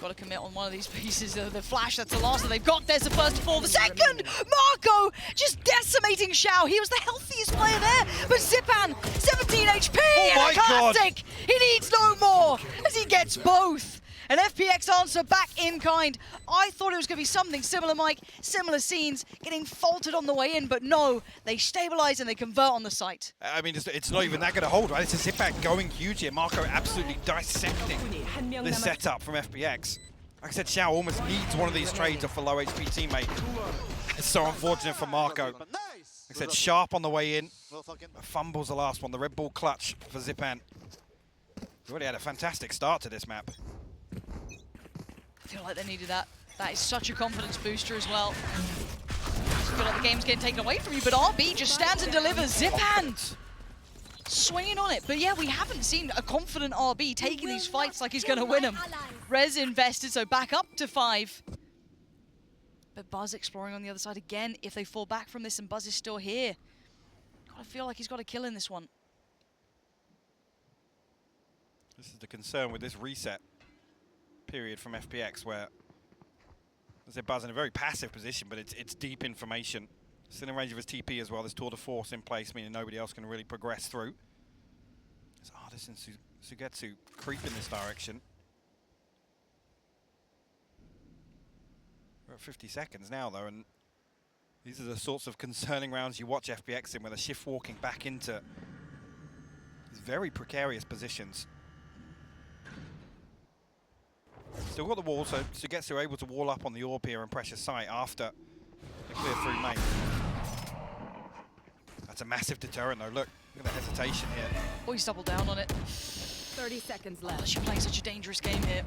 Got to commit on one of these pieces. The flash, that's the last that they've got. There's the first to fall. The second! Marco just decimating Xiao. He was the healthiest player there. But Zipan, 17 HP and a classic. He needs no more as he gets both. An FPX answer back in kind. I thought it was going to be something similar, Mike. Similar scenes, getting faulted on the way in, but no, they stabilize and they convert on the site. I mean, it's not even that going to hold, right? It's a sit back going huge here. Marco absolutely dissecting this setup from FPX. Like I said, Xiao almost needs one of these trades off a low HP teammate. It's so unfortunate for Marco. Like I said, sharp on the way in. Fumbles the last one. The Red Bull clutch for Zipan. He already had a fantastic start to this map. I feel like they needed that. That is such a confidence booster as well. I feel like the game's getting taken away from you, but RB just stands and delivers. Zipan! swinging on it. But yeah, we haven't seen a confident RB taking these fights like he's going to win them. Rez invested, so back up to 5. But Buzz exploring on the other side again. If they fall back from this and Buzz is still here, I feel like he's got a kill in this one. This is the concern with this reset period from FPX, where there's a Buzz in a very passive position, but it's deep information. Still in range of his TP as well. There's tour de force in place, meaning nobody else can really progress through. There's Artis and Sugetsu creep in this direction. We're at 50 seconds now, though, and these are the sorts of concerning rounds you watch FPX in, where they're shift walking back into these very precarious positions. Still got the wall, so Sugetsu able to wall up on the AWP here and pressure site after the clear through main. That's a massive deterrent, though. Look at the hesitation here. Oh, he's doubled down on it. 30 seconds left. She's playing such a dangerous game here.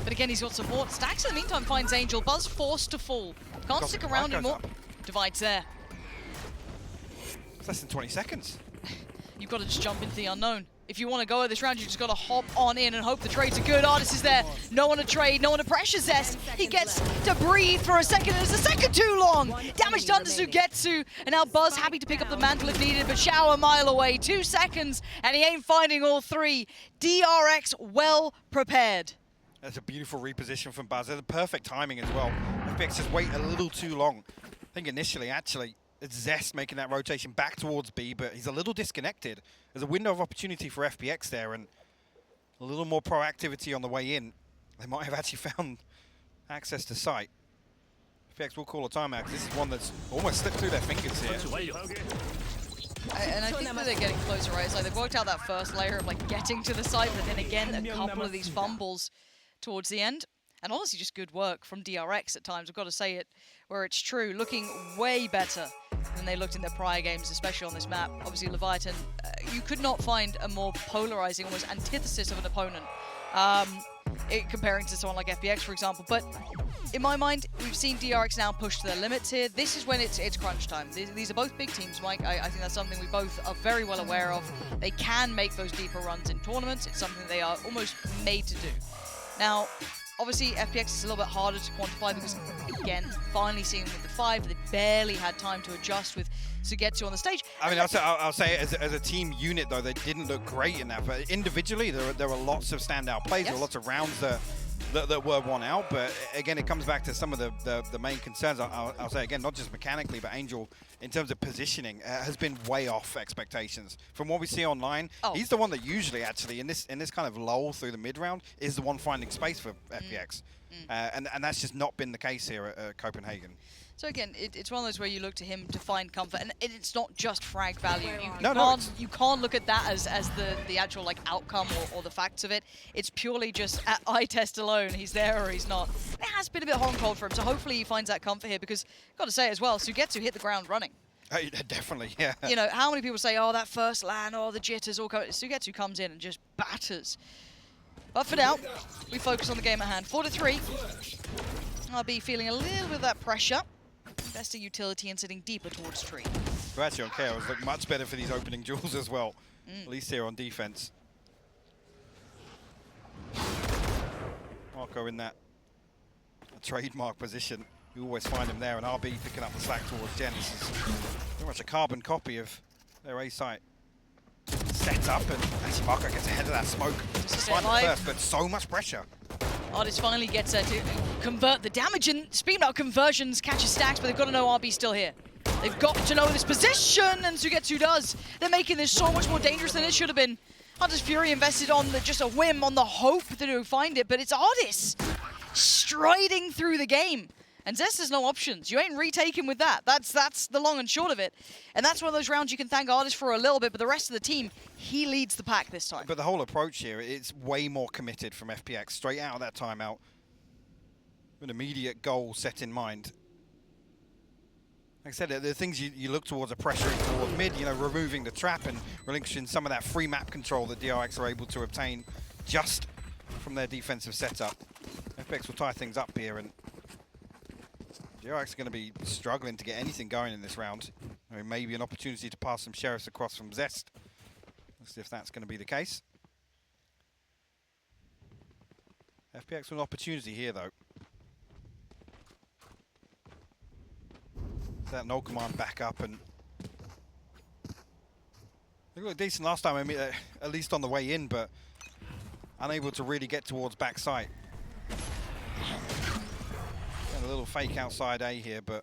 But again, he's got support. Stacks in the meantime finds Angel. Buzz forced to fall. Can't stick around anymore. Divides there. It's less than 20 seconds. You've got to just jump into the unknown. If you want to go at this round, you just got to hop on in and hope the trades are good. Artis is there. No one to trade, no one to pressure Zest. He gets to breathe for a second, and it's a second too long. Damage done to Sugetsu, and now Buzz happy to pick up the mantle if needed, but Shao a mile away. 2 seconds, and he ain't finding all 3. DRX well prepared. That's a beautiful reposition from Buzz. The perfect timing as well. FPX just wait a little too long. I think initially, actually, it's Zest making that rotation back towards B, but he's a little disconnected. There's a window of opportunity for FPX there, and a little more proactivity on the way in. They might have actually found access to site. FPX will call a timeout, because this is one that's almost slipped through their fingers here. And I think that they're getting closer, right? It's like they've worked out that first layer of like getting to the site, but then again, a couple of these fumbles towards the end. And honestly, just good work from DRX at times. I've got to say it where it's true. Looking way better than they looked in their prior games, especially on this map. Obviously, Leviathan, you could not find a more polarizing, almost antithesis of an opponent. Comparing to someone like FPX, for example. But in my mind, we've seen DRX now push to their limits here. This is when it's crunch time. These are both big teams, Mike. I think that's something we both are very well aware of. They can make those deeper runs in tournaments. It's something they are almost made to do. Now, obviously, FPX is a little bit harder to quantify because, again, finally seeing them with the 5, they barely had time to adjust with Sugetsu on the stage. I mean, I'll say as a team unit, though, they didn't look great in that. But individually, there were lots of standout plays. There were lots of rounds that were won out. But again, it comes back to some of the main concerns. I'll say, again, not just mechanically, but Angel, in terms of positioning, has been way off expectations. From what we see online, he's the one that usually, actually, in this kind of lull through the mid-round, is the one finding space for FPX. And that's just not been the case here at Copenhagen. So again, it's one of those where you look to him to find comfort, and it's not just frag value. You can't look at that as the actual like outcome or the facts of it. It's purely just at eye test alone. He's there or he's not. It has been a bit hot and cold for him, so hopefully he finds that comfort here, because got to say as well, Sugetsu hit the ground running. Definitely, yeah. You know, how many people say, oh, that first LAN, oh, the jitters, all coming. Sugetsu comes in and just batters. But for now, we focus on the game at hand. 4-3. I'll be feeling a little bit of that pressure. Investing utility and sitting deeper towards tree. Well, actually, on KOs look much better for these opening duels as well. At least here on defense. Marco in that trademark position. You always find him there, and RB picking up the slack towards Gen. This is pretty much a carbon copy of their A site. Sets up, and actually Marco gets ahead of that smoke. First, but so much pressure. Artis finally gets to convert the damage, and speaking about conversions, catches stacks, but they've got to know RB's still here. They've got to know this position, and Sugetsu does. They're making this so much more dangerous than it should have been. Artis Fury invested on just a whim, on the hope that he'll find it, but it's Artis striding through the game. And Zest has no options. You ain't retaking with that. That's the long and short of it. And that's one of those rounds you can thank Artis for a little bit, but the rest of the team, he leads the pack this time. But the whole approach here, it's way more committed from FPX. Straight out of that timeout, with an immediate goal set in mind. Like I said, the things you look towards are pressuring towards mid, you know, removing the trap and relinquishing some of that free map control that DRX are able to obtain just from their defensive setup. FPX will tie things up here, and DRX are going to be struggling to get anything going in this round. Or maybe an opportunity to pass some Sheriffs across from Zest. Let's see if that's going to be the case. FPX with an opportunity here, though. That no command back up, and they looked decent last time. I mean, at least on the way in, but unable to really get towards backside. And a little fake outside A here, but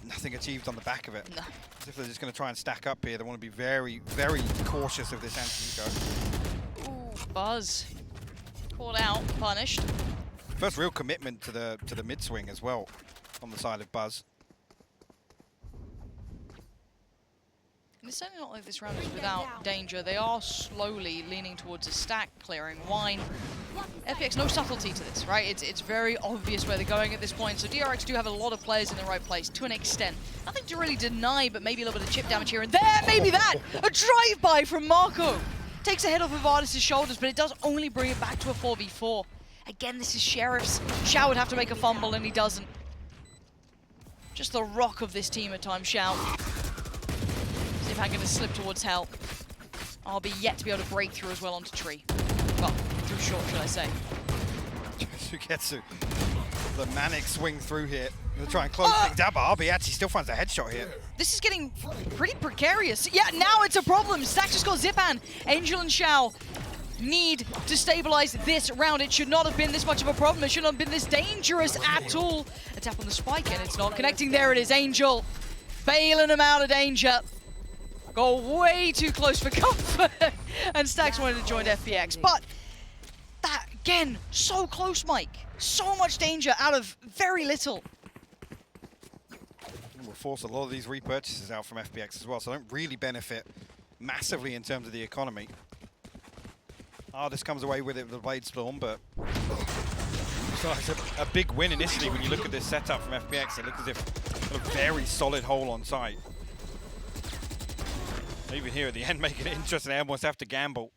nothing achieved on the back of it. No. As if they're just going to try and stack up here. They want to be very, very cautious of this anti-eco. Ooh, Buzz. Called out, punished. First real commitment to the mid swing as well on the side of Buzz. And it's certainly not like this round is without danger. They are slowly leaning towards a stack clearing. Wine. FPX, no subtlety to this, right? It's very obvious where they're going at this point. So DRX do have a lot of players in the right place to an extent. Nothing to really deny, but maybe a little bit of chip damage here and there. Maybe that! A drive-by from Marco! Takes a head off of Vardis' shoulders, but it does only bring it back to a 4v4. Again, this is Sheriffs. Xiao would have to make a fumble, and he doesn't. Just the rock of this team at times, Xiao. Zipan going to slip towards Hell. RB yet to be able to break through as well onto Tree. Well, through short, should I say. Sugetsu, the manic swing through here. They'll try and close things out, but RB actually still finds a headshot here. This is getting pretty precarious. Yeah, now it's a problem. Stax just got Zipan. Angel and Xiao need to stabilize this round. It should not have been this much of a problem. It should not have been this dangerous at all. A tap on the spike, and it's not connecting. There it is, Angel. Bailing him out of danger. Go way too close for comfort. And Stax wanted to join FPX. But that, again, so close, Mike. So much danger out of very little. Will force a lot of these repurchases out from FPX as well, so don't really benefit massively in terms of the economy. This comes away with it with the Blade Storm, but so it's a big win initially when you look at this setup from FPX. It looks as if a very solid hole on site. Even here at the end, making it interesting. They almost have to gamble.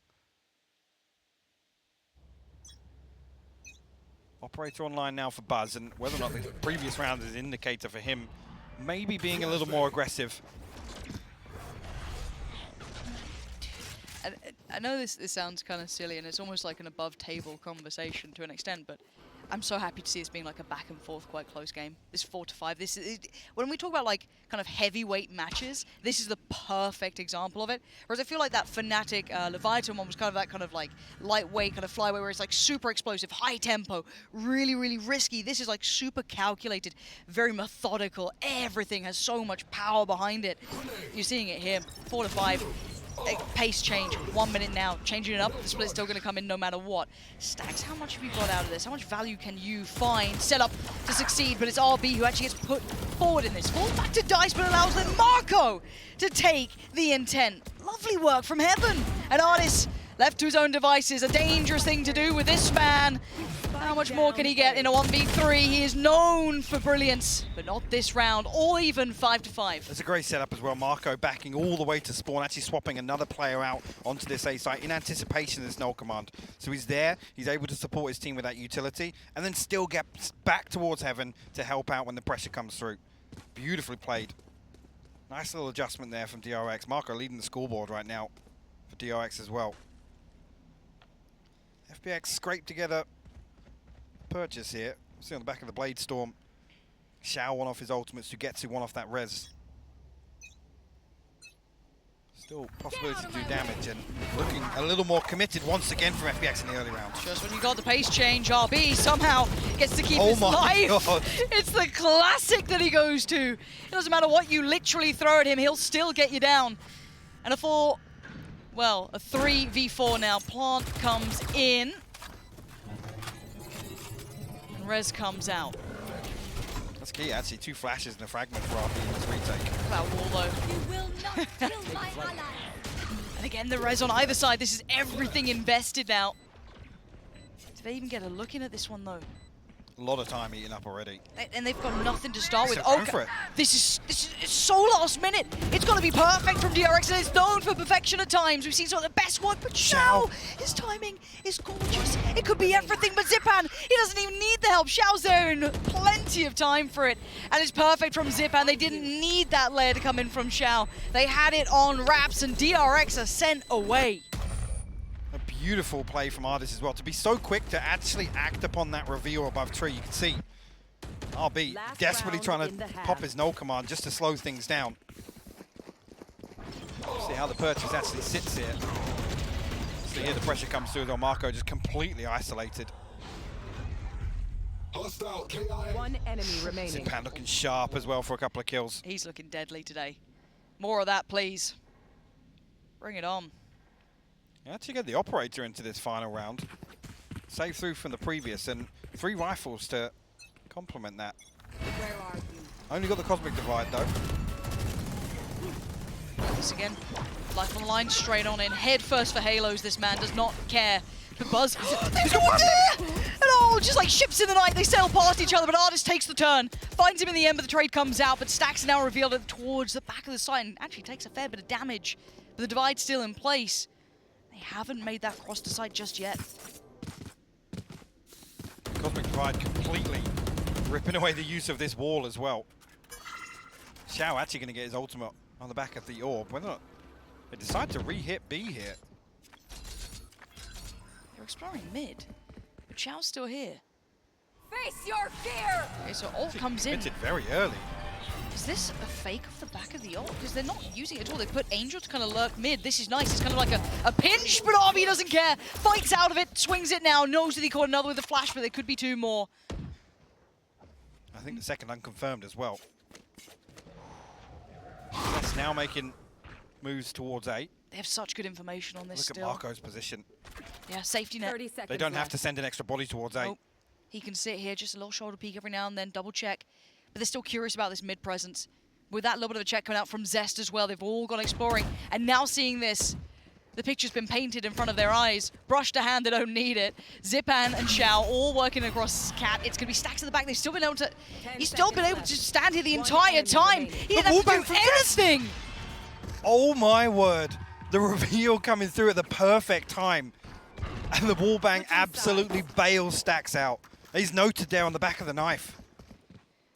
Operator online now for Buzz, and whether or not the previous round is an indicator for him maybe being a little more aggressive. I know this sounds kind of silly, and it's almost like an above-table conversation to an extent, but I'm so happy to see this being like a back and forth, quite close game. This 4-5. This is when we talk about like kind of heavyweight matches. This is the perfect example of it. Whereas I feel like that Fnatic Leviathan one was kind of that kind of like lightweight kind of flyweight, where it's like super explosive, high tempo, really, really risky. This is like super calculated, very methodical. Everything has so much power behind it. You're seeing it here. 4-5. Pace change, 1 minute now, changing it up, the split's still going to come in no matter what. Stax, how much have you got out of this? How much value can you find, set up to succeed? But it's RB who actually gets put forward in this. Falls back to Dice, but allows then Marco to take the intent. Lovely work from Heaven. And Artis left to his own devices, a dangerous thing to do with this man. How much more can he get in a 1v3? He is known for brilliance, but not this round, or even 5-5. It's a great setup as well. Marco backing all the way to spawn, actually swapping another player out onto this A site in anticipation of this null command. So he's there, he's able to support his team with that utility, and then still get back towards Heaven to help out when the pressure comes through. Beautifully played. Nice little adjustment there from DRX. Marco leading the scoreboard right now for DRX as well. FPX scraped together purchase here. See on the back of the Blade Storm. Xiao one off his ultimates, Sugetsu one off that res. Still possibility to do damage, and looking a little more committed once again from FPX in the early rounds. Just when you got the pace change, RB somehow gets to keep his life. God. It's the classic that he goes to. It doesn't matter what you literally throw at him, he'll still get you down. And a 3v4 now. Plant comes in. Rez comes out. That's key, actually. 2 flashes and a fragment for RB in this retake. That wall, though. You will not kill my ally. And again, the Rez on either side. This is everything invested now. Did they even get a look in at this one, though? A lot of time eaten up already. And they've got nothing to start with. So go for it. This is it's so last minute. It's got to be perfect from DRX, and it's known for perfection at times. We've seen some of the best work, but Xiao, his timing is gorgeous. It could be everything but Zipan. He doesn't even need the help. Xiao's there in plenty of time for it, and it's perfect from Zipan. They didn't need that layer to come in from Xiao. They had it on wraps, and DRX are sent away. A beautiful play from Ardis as well. To be so quick to actually act upon that reveal above tree. You can see RB desperately trying to pop his null command just to slow things down. See how the purchase actually sits here. So here the pressure comes through, though Marco just completely isolated. One enemy remaining. Zipan looking sharp as well for a couple of kills. He's looking deadly today. More of that, please. Bring it on. You actually get the operator into this final round. Save through from the previous, and 3 rifles to complement that. Where are you? Only got the Cosmic Divide, though. This again. Life on the line, straight on in. Head first for Halos. This man does not care. The Buzz. There's no one there! And all just like ships in the night, they sail past each other, but Ardis takes the turn. Finds him in the end, but the trade comes out. But Stax now revealed it towards the back of the site and actually takes a fair bit of damage. But the divide's still in place. They haven't made that cross the site just yet. Cosmic Divide completely ripping away the use of this wall as well. Xiao actually going to get his ultimate on the back of the orb. Whether or not they decide to re-hit B here. They're exploring mid, but Xiao's still here. Face your fear! Okay, so ult comes in. Committed very early. Is this a fake of the back of the ult? Because they're not using it at all. They put Angel to kind of lurk mid. This is nice. It's kind of like a pinch, but RB doesn't care. Fights out of it, swings it now, knows that he caught another with a flash, but there could be 2 more. I think the second unconfirmed as well. That's now making moves towards A. They have such good information on this Look still. at Marco's position. Yeah, safety net. 30 seconds They don't have left. to send an extra body towards A. Nope. He can sit here, just a little shoulder peek every now and then, double check. But they're still curious about this mid presence. With that little bit of a check coming out from Zest as well, they've all gone exploring. And now seeing this, the picture's been painted in front of their eyes. Brush to hand, they don't need it. Zipan and Xiao all working across Cat. It's going to be Stacks at the back. They've still been able to... He's still been able to stand here the entire time. He didn't have to do anything. Oh my word. The reveal coming through at the perfect time. And the wallbang absolutely bails Stacks out. He's noted there on the back of the knife.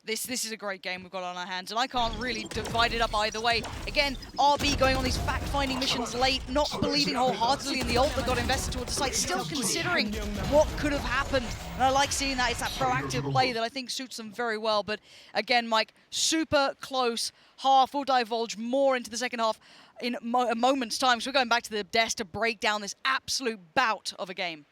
This is a great game we've got on our hands, and I can't really divide it up either way. Again, RB going on these fact-finding missions late, not believing wholeheartedly in the ult that got invested towards the site, still considering what could have happened. And I like seeing that. It's that proactive play that I think suits them very well. But again, Mike, super close half. We'll divulge more into the second half in a moment's time. So we're going back to the desk to break down this absolute bout of a game.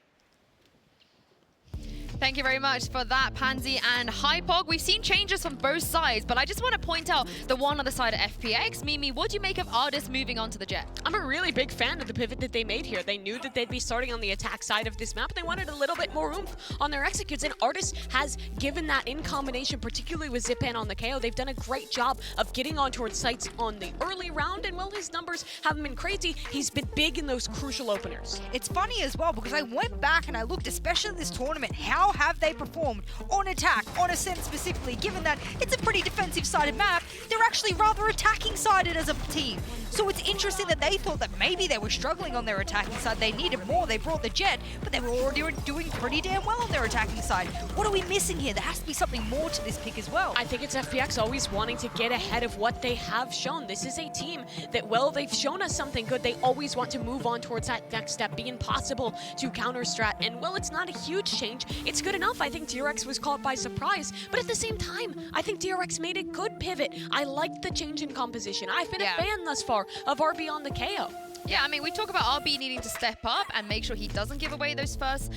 Thank you very much for that, Pansy and Hypog. We've seen changes from both sides, but I just want to point out the one on the side of FPX. Mimi, what do you make of Ardis moving on to the Jet? I'm a really big fan of the pivot that they made here. They knew that they'd be starting on the attack side of this map. They wanted a little bit more oomph on their executes, and Ardis has given that in combination, particularly with Zipan on the KO. They've done a great job of getting on towards sites on the early round, and while his numbers haven't been crazy, he's been big in those crucial openers. It's funny as well because I went back and I looked, especially this tournament, how have they performed on attack, on Ascent specifically, given that it's a pretty defensive-sided map, they're actually rather attacking-sided as a team. So it's interesting that they thought that maybe they were struggling on their attacking side, they needed more, they brought the Jet, but they were already doing pretty damn well on their attacking side. What are we missing here? There has to be something more to this pick as well. I think it's FPX always wanting to get ahead of what they have shown. This is a team that, well, they've shown us something good. They always want to move on towards that next step, be impossible to counter-strat. And, well, it's not a huge change. It's good enough. I think DRX was caught by surprise. But at the same time, I think DRX made a good pivot. I liked the change in composition. I've been a fan thus far of RB on the KO. Yeah, I mean, we talk about RB needing to step up and make sure he doesn't give away those first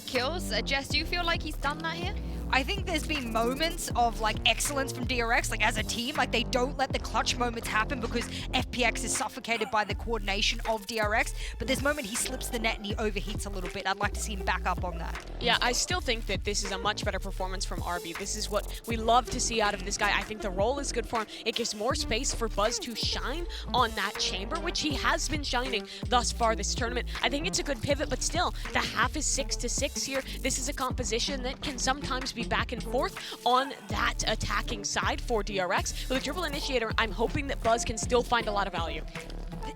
kills. Jess, do you feel like he's done that here? I think there's been moments of like excellence from DRX, like as a team, like they don't let the clutch moments happen because FPX is suffocated by the coordination of DRX. But this moment he slips the net and he overheats a little bit. I'd like to see him back up on that. Yeah, I still think that this is a much better performance from RB. This is what we love to see out of this guy. I think the role is good for him. It gives more space for Buzz to shine on that chamber, which he has been shining thus far this tournament. I think it's a good pivot, but still, the half is 6-6 here. This is a composition that can sometimes be be back and forth on that attacking side for DRX. With a triple initiator, I'm hoping that Buzz can still find a lot of value.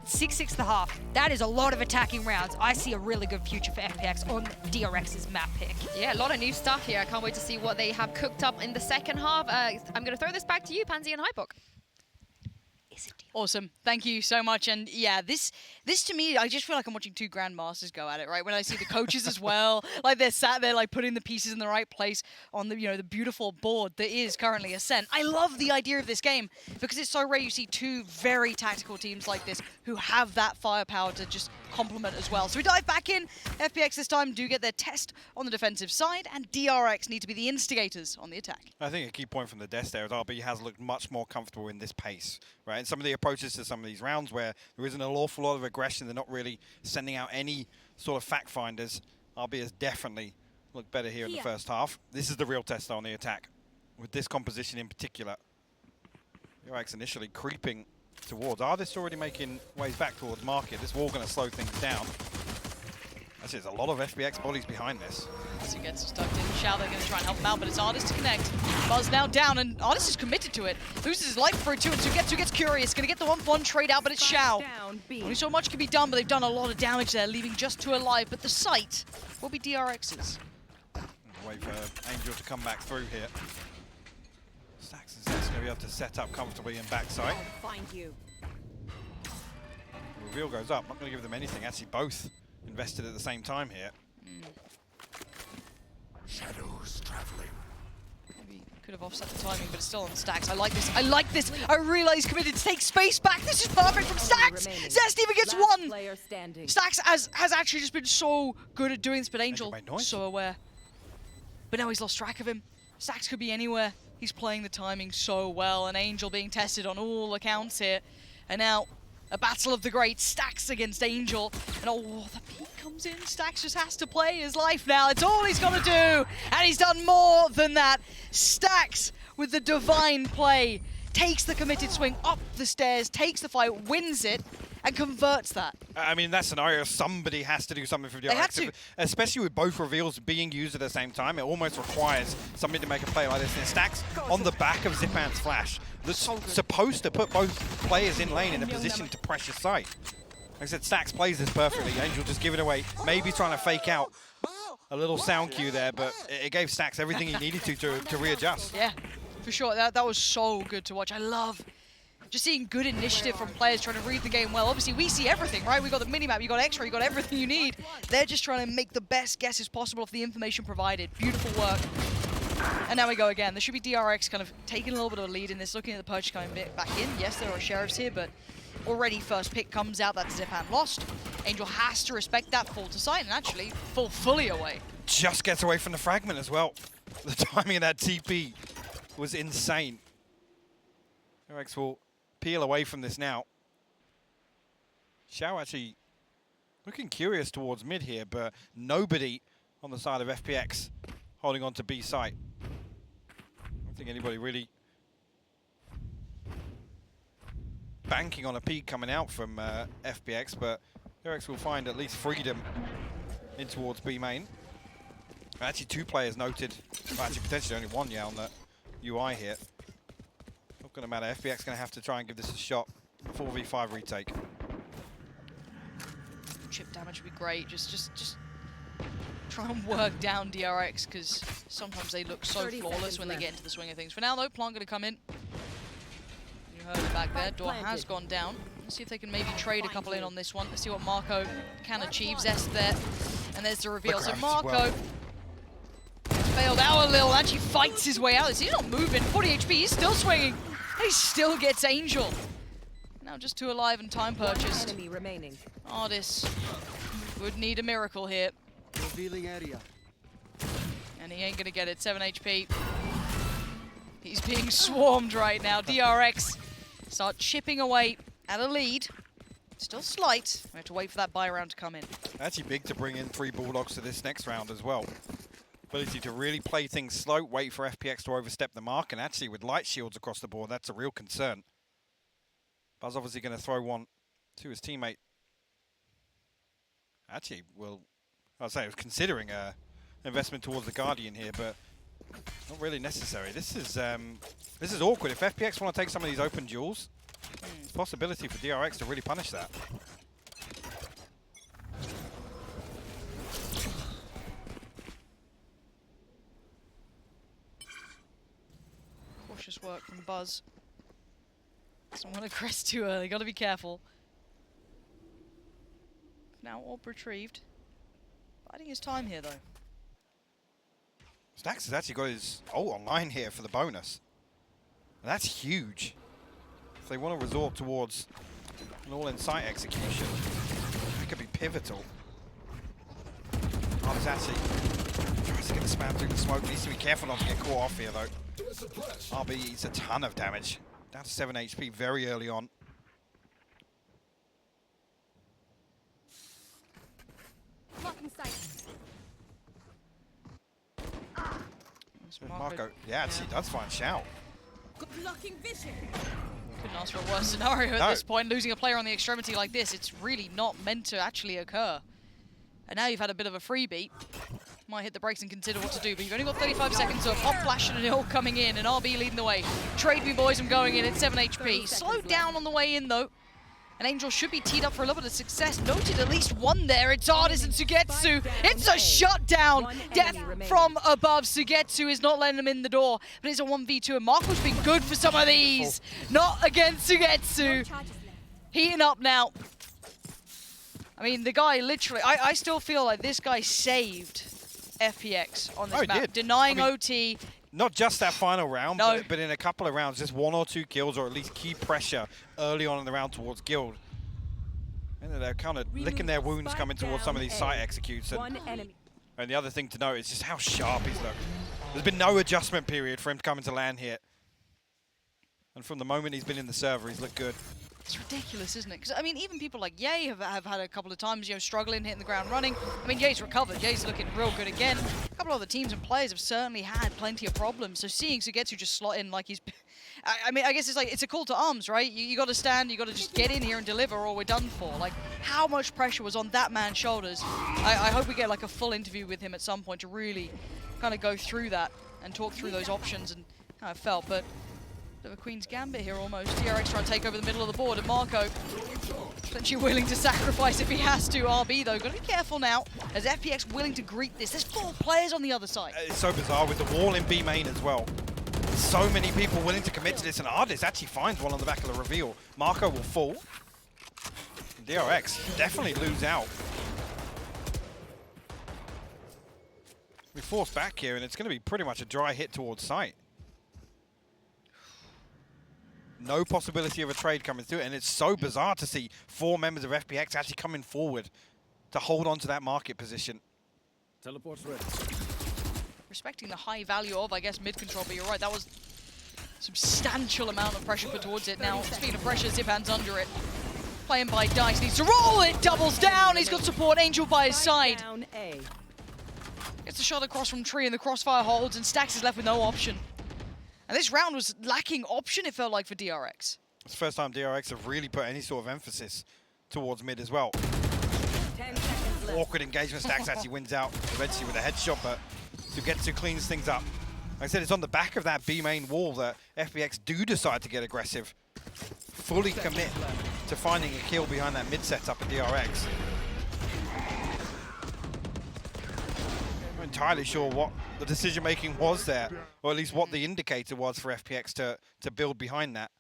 6-6.5. That is a lot of attacking rounds. I see a really good future for FPX on DRX's map pick. Yeah, a lot of new stuff here. I can't wait to see what they have cooked up in the second half. I'm going to throw this back to you, Pansy and Hypok. Awesome. Thank you so much. And yeah, this to me, I just feel like I'm watching two grandmasters go at it, right? When I see the coaches as well, like they're sat there like putting the pieces in the right place on the, the beautiful board that is currently Ascent. I love the idea of this game because it's so rare you see two very tactical teams like this who have that firepower to just complement as well. So we dive back in. FPX this time do get their test on the defensive side, and DRX need to be the instigators on the attack. I think a key point from the desk there is RB has looked much more comfortable in this pace, right? And some of the approaches to some of these rounds where there isn't an awful lot of aggression, they're not really sending out any sort of fact finders. RB has definitely looked better here in the first half. This is the real test on the attack, with this composition in particular. DRX initially creeping towards. Artist already making ways back towards market. This wall going to slow things down. Actually, there's a lot of FPX bodies behind this. As he gets stuck in, Shao, they're going to try and help him out, but it's Artist to connect. Buzz now down, and Artist is committed to it. Loses his life for it too, and so gets curious. Going to get the 1-1 trade out, but it's Shao. Only so much can be done, but they've done a lot of damage there, leaving just two alive. But the site will be DRX's. Wait for Angel to come back through here. Stacks and Stacks going to be able to set up comfortably in backside. Find you. Reveal goes up. Not going to give them anything. Actually, both invested at the same time here. Shadows traveling. Maybe could have offset the timing, but it's still on Stacks. I like this. I like this. I realize he's committed to take space back. This is perfect from Stacks. Zest even gets one. Stacks has actually just been so good at doing this, but Angel so aware. But now he's lost track of him. Stacks could be anywhere. He's playing the timing so well, and Angel being tested on all accounts here. And now a battle of the greats, Stacks against Angel. And oh, the peak comes in. Stacks just has to play his life now. It's all he's got to do. And he's done more than that. Stacks with the divine play. Takes the committed swing up the stairs, takes the fight, wins it, and converts that. I mean, in that scenario, somebody has to do something for DRX. They have to. Especially with both reveals being used at the same time, it almost requires somebody to make a play like this. And Stacks on the back of Zipan's flash. That's supposed to put both players in lane in a position to pressure sight. Like I said, Stacks plays this perfectly. Angel just giving away, maybe trying to fake out a little sound cue there, but it gave Stacks everything he needed to readjust. Yeah, for sure. That was so good to watch. I love just seeing good initiative from players trying to read the game well. Obviously, we see everything, right? We got the minimap, you got X-ray, you got everything you need. They're just trying to make the best guesses possible of the information provided. Beautiful work. And now we go again. There should be DRX kind of taking a little bit of a lead in this, looking at the purchase coming back in. Yes, there are sheriffs here, but already first pick comes out. That's Zipan lost. Angel has to respect that fall to sight and actually fall fully away. Just gets away from the fragment as well. The timing of that TP was insane. DRX will peel away from this now. Shao actually looking curious towards mid here, but nobody on the side of FPX holding on to B site. I don't think anybody really banking on a peak coming out from FPX, but DRX will find at least freedom in towards B main. Actually, two players noted, well, actually potentially only one, yeah, on the UI here. Not going to matter. FPX going to have to try and give this a shot. 4v5 retake. Chip damage would be great. Just try and work down DRX, because sometimes they look so flawless when they get into the swing of things. For now, though, Plant going to come in. You heard it back there. Door has gone down. Let's see if they can maybe trade a couple in on this one. Let's see what Marco can achieve. Zest there. And there's the reveal. So Marco failed out a little. Actually fights his way out. He's not moving. 40 HP. He's still swinging. And he still gets Angel. Now just two alive and time purchased. Enemy remaining. Artis would need a miracle here. Revealing area. And he ain't gonna get it. 7 HP. He's being swarmed right now. DRX start chipping away at a lead. Still slight. We have to wait for that buy round to come in. Actually big to bring in 3 Bulldogs to this next round as well. Ability to really play things slow, wait for FPX to overstep the mark, and actually with light shields across the board, that's a real concern. Buzz obviously going to throw one to his teammate. Actually, well, I'd say I was considering a investment towards the Guardian here, but Not really necessary. This is awkward. If FPX want to take some of these open duels, there's a possibility for DRX to really punish that. Cautious work from Buzz. Doesn't want to crest too early. Got to be careful. Now orb retrieved. Biding his time here though. Stax has actually got his ult online here for the bonus. And that's huge. If they want to resort towards an all-in sight execution, it could be pivotal. Artis actually tries to get the spam through the smoke. Needs to be careful not to get caught off here though. RB eats a ton of damage. Down to 7 HP very early on. Marco, yeah, actually does find Shout. Couldn't ask for a worse scenario at this point. Losing a player on the extremity like this, it's really not meant to actually occur. And now you've had a bit of a freebie. Might hit the brakes and consider what to do, but you've only got 35 seconds, so a pop flash and an ult coming in, and RB leading the way. Trade me, boys, I'm going in at 7 HP. Slowed down on the way in, though. And Angel should be teed up for a little bit of success. Noted at least one there. It's Artis and Sugetsu. It's a shutdown. Death from above. Sugetsu is not letting him in the door, but it's a 1v2, and Marco's been good for some of these. Not against Sugetsu. Heating up now. I mean, the guy literally, I still feel like this guy saved FPX on this map. Denying OT. Not just that final round, but in a couple of rounds, just 1 or 2 kills, or at least key pressure early on in the round towards Guild. And they're kind of licking their wounds coming towards some of these site executes. And the other thing to note is just how sharp he's looked. There's been no adjustment period for him to come into land here. And from the moment he's been in the server, he's looked good. It's ridiculous, isn't it? Because, I mean, even people like Ye have had a couple of times, you know, struggling, hitting the ground running. I mean, Ye's recovered. Ye's looking real good again. A couple of other teams and players have certainly had plenty of problems. So seeing Sugetsu just slot in like he's... I mean, I guess it's like, it's a call to arms, right? You got to stand, you got to just get in here and deliver or we're done for. Like, how much pressure was on that man's shoulders? I hope we get, like, a full interview with him at some point to really kind of go through that and talk through those options and how it felt. But of a Queen's Gambit here almost. DRX trying to take over the middle of the board, and Marco potentially willing to sacrifice if he has to. RB though, got to be careful now, as FPX willing to greet this. There's 4 players on the other side. It's so bizarre with the wall in B main as well. So many people willing to commit to this, and Artis actually finds one on the back of the reveal. Marco will fall. DRX definitely lose out. We force back here, and it's going to be pretty much a dry hit towards site. No possibility of a trade coming through, and it's so bizarre to see 4 members of FPX actually coming forward to hold on to that market position. Teleport's ready. Respecting the high value of, I guess, mid-control, but you're right, that was substantial amount of pressure put towards it. Now, speaking of pressure, Ziphan's under it. Playing by Dice, needs to roll it, doubles down, he's got support, Angel by his side. Gets the shot across from Tree, and the crossfire holds, and Stax is left with no option. And this round was lacking option, it felt like, for DRX. It's the first time DRX have really put any sort of emphasis towards mid as well. Awkward engagement, Stax actually wins out eventually with a headshot, but Sugetsu cleans things up. Like I said, it's on the back of that B main wall that FPX do decide to get aggressive. Fully commit to finding a kill behind that mid setup at DRX. I'm not entirely sure what the decision making was there, or at least what the indicator was for FPX to build behind that.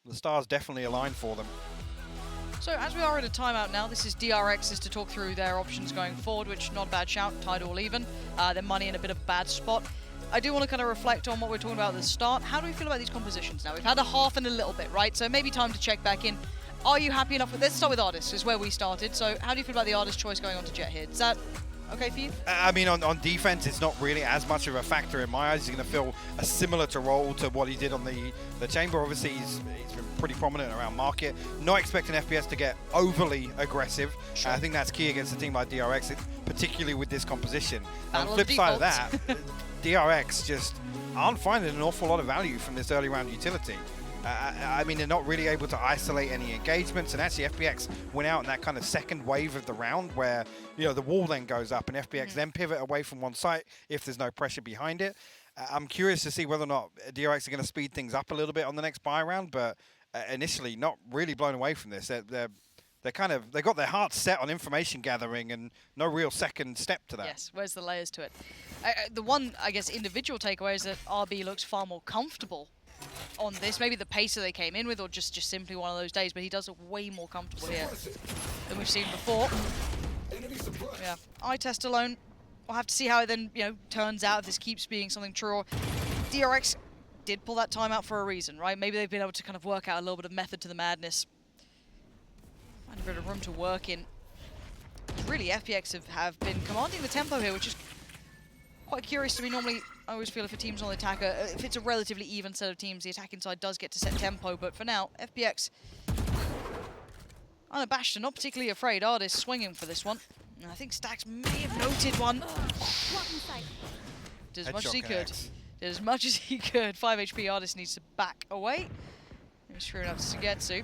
The stars definitely aligned for them. So as we are at a timeout now, this is DRX's to talk through their options going forward, which not a bad shout, tied all even. Their money in a bit of a bad spot. I do want to kind of reflect on what we're talking about at the start. How do we feel about these compositions now? We've had a half and a little bit, right? So maybe time to check back in. Are you happy enough with, let's start with Artis, is where we started. So how do you feel about the Artis choice going on to Jet here? Is that okay for you? I mean, on defense, it's not really as much of a factor in my eyes. He's going to fill a similar role to what he did on the Chamber. Obviously, he's been pretty prominent around market. Not expecting FPS to get overly aggressive. Sure. I think that's key against a team like DRX, particularly with this composition. Battle On the flip side of defaults. that, DRX just aren't finding an awful lot of value from this early round utility. I mean, they're not really able to isolate any engagements, and actually FPX went out in that kind of second wave of the round where, you know, the wall then goes up and FPX then pivot away from one site if there's no pressure behind it. I'm curious to see whether or not DRX are going to speed things up a little bit on the next buy round, but initially not really blown away from this. They got their hearts set on information gathering and no real second step to that. Yes, where's the layers to it? The one, I guess, individual takeaway is that RB looks far more comfortable on this. Maybe the pacer they came in with, or just simply one of those days, but he does look way more comfortable here than we've seen before. Yeah, eye test alone. We'll have to see how it then, you know, turns out if this keeps being something true. Or DRX did pull that time out for a reason, right? Maybe they've been able to kind of work out a little bit of method to the madness. Find a bit of room to work in. Really, FPX have been commanding the tempo here, which is quite curious to me. Normally, I always feel if a team's on the attack, if it's a relatively even set of teams, the attacking side does get to set tempo. But for now, FPX unabashed and not particularly afraid. Artist swinging for this one. And I think Stax may have noted one. Did as much as he could. Did as much as he could. 5 HP. Artist needs to back away. He's sure enough to Sugetsu.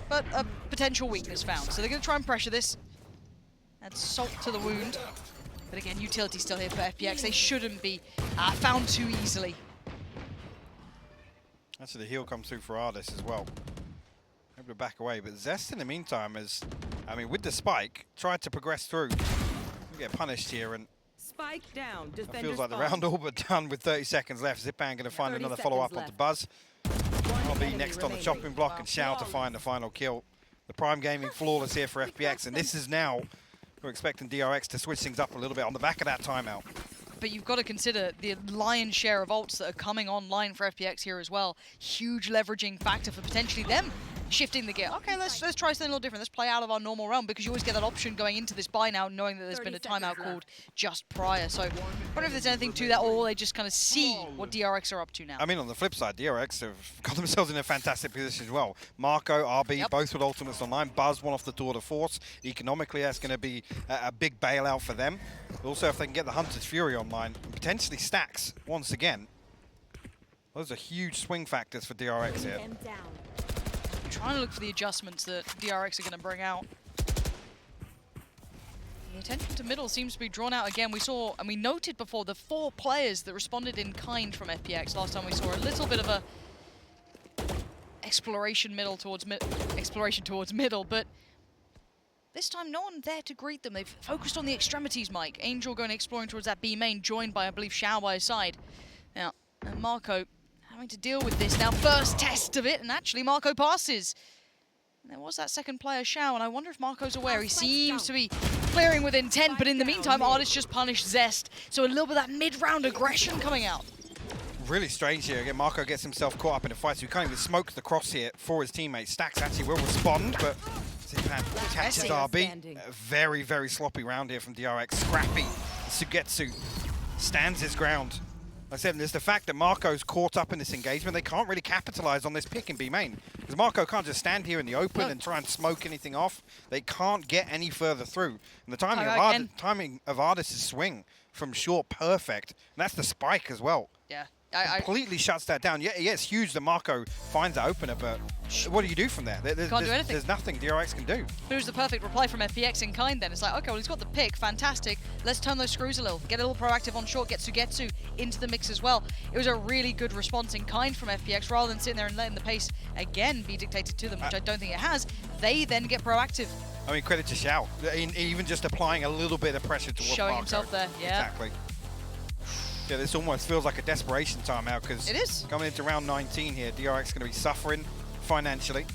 But a potential weakness found. So they're going to try and pressure this. Add salt to the wound. But again, utility still here for FPX. They shouldn't be found too easily. Actually, the heal comes through for Ardis as well. Able to back away, but Zest in the meantime is, I mean, with the spike, tried to progress through. We get punished here, and spike down. it feels like the round all but done with 30 seconds left. Zipan going to find another follow-up onto Buzz. I'll be next on the chopping block, and Shao to find the final kill. The Prime Gaming flawless here for FPX, and this is now, we're expecting DRX to switch things up a little bit on the back of that timeout. But you've got to consider the lion's share of ults that are coming online for FPX here as well. Huge leveraging factor for potentially them shifting the gear. Okay, let's try something a little different. Let's play out of our normal realm, because you always get that option going into this buy now, knowing that there's been a timeout called just prior. So I wonder if there's anything to that, or they just kind of see what DRX are up to now. I mean, on the flip side, DRX have got themselves in a fantastic position as well. Marco, RB, both with ultimates online. Buzz, one off the Tour de Force. Economically, that's going to be a big bailout for them. Also, if they can get the Hunter's Fury online, and potentially Stax once again. Those are huge swing factors for DRX here. Trying to look for the adjustments that DRX are going to bring out. The attention to middle seems to be drawn out again. We saw, and we noted before, the 4 players that responded in kind from FPX. Last time we saw a little bit of a exploration towards middle, but this time no one there to greet them. They've focused on the extremities, Mike. Angel going exploring towards that B main, joined by, I believe, Shao by his side. Now, and Marco having to deal with this now. First test of it, and actually Marco passes. And there was that second player, Shao, and I wonder if Marco's aware. He seems to be clearing with intent, but in the meantime, Artist just punished Zest. So a little bit of that mid-round aggression coming out. Really strange here. Again, Marco gets himself caught up in a fight, so he can't even smoke the cross here for his teammates. Stax actually will respond, but Zipan catches RB. A very, very sloppy round here from DRX. Scrappy. Sugetsu stands his ground. Like I said, there's the fact that Marco's caught up in this engagement. They can't really capitalize on this pick in B main, because Marco can't just stand here in the open and try and smoke anything off. They can't get any further through. And the timing of Ardis' swing from short, perfect. And that's the spike as well. Yeah. Completely shuts that down. Yeah, it's huge that Marco finds that opener, but what do you do from there? Can't do anything. There's nothing DRX can do. But it was the perfect reply from FPX in kind then. It's like, okay, well, he's got the pick, fantastic. Let's turn those screws a little. Get a little proactive on short, get Sugetsu into the mix as well. It was a really good response in kind from FPX, rather than sitting there and letting the pace again be dictated to them, which I don't think it has. They then get proactive. I mean, credit to Shao. Even just applying a little bit of pressure towards Showing Marco. himself there, yeah. Exactly. Yeah, this almost feels like a desperation timeout, because it is coming into round 19 here, DRX going to be suffering financially.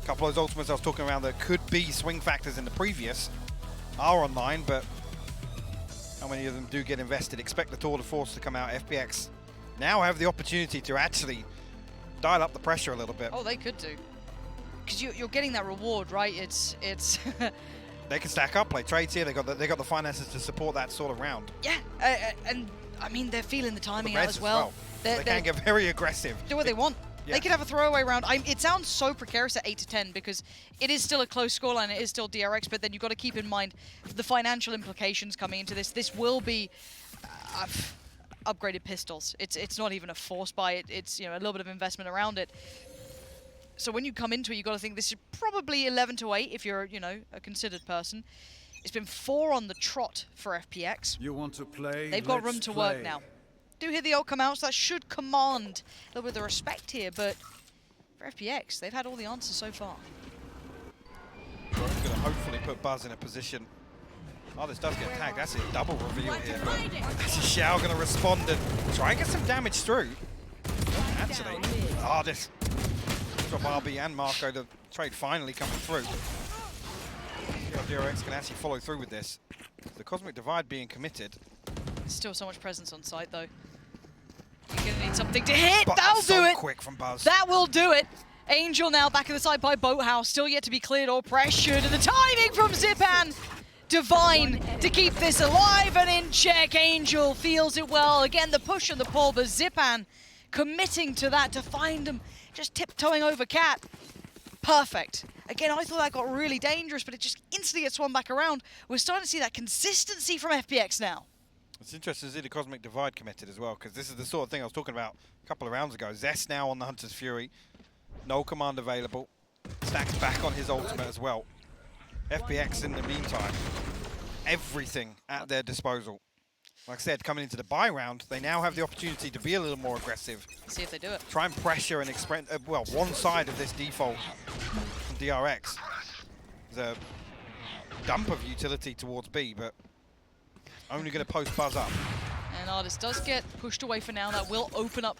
A couple of those ultimates I was talking around that could be swing factors in the previous are online, but how many of them do get invested? Expect the Tour de Force to come out. FPX now have the opportunity to actually dial up the pressure a little bit. Oh, they could do. Because you're getting that reward, right? It's They can stack up, play trades here. They got the finances to support that sort of round. Yeah, and I mean, they're feeling the timing out as well. They can get very aggressive. Do what they want. Yeah. They could have a throwaway round. It sounds so precarious at 8-10, because it is still a close scoreline. It is still DRX, but then you've got to keep in mind the financial implications coming into this. This will be upgraded pistols. It's not even a force buy. It's you know, a little bit of investment around it. So when you come into it, you got to think this is probably 11 to 8 if you're, you know, a considered person. It's been 4 on the trot for FPX. You want to play? They've got room to work now. Do hear the ult come out, so that should command a little bit of respect here, but for FPX, they've had all the answers so far. Going to hopefully put Buzz in a position. Oh, this does get tagged. That's a double reveal here. This is Xiao going to respond and try and get some damage through. Actually, this from RB and Marco, the trade finally coming through. DRX can actually follow through with this. The Cosmic Divide being committed. Still so much presence on site, though. You're going to need something to hit. But that'll so do it. Quick from Buzz. That will do it. Angel now back at the side by Boathouse. Still yet to be cleared or pressured. And the timing from Zipan. Divine to keep this alive and in check. Angel feels it well. Again, the push and the pull, but Zipan committing to that to find him. Just tiptoeing over Cat. Perfect. Again, I thought that got really dangerous, but it just instantly gets swung back around. We're starting to see that consistency from FPX now. It's interesting to see the Cosmic Divide committed as well, because this is the sort of thing I was talking about a couple of rounds ago. Zest now on the Hunter's Fury. No command available. Stacks back on his ultimate as well. FPX in the meantime, everything at their disposal. Like I said, coming into the buy round, they now have the opportunity to be a little more aggressive. Let's see if they do it. Try and pressure and express, well, one side of this default from DRX. There's a dump of utility towards B, but only going to post Buzz up. And Artist does get pushed away for now. That will open up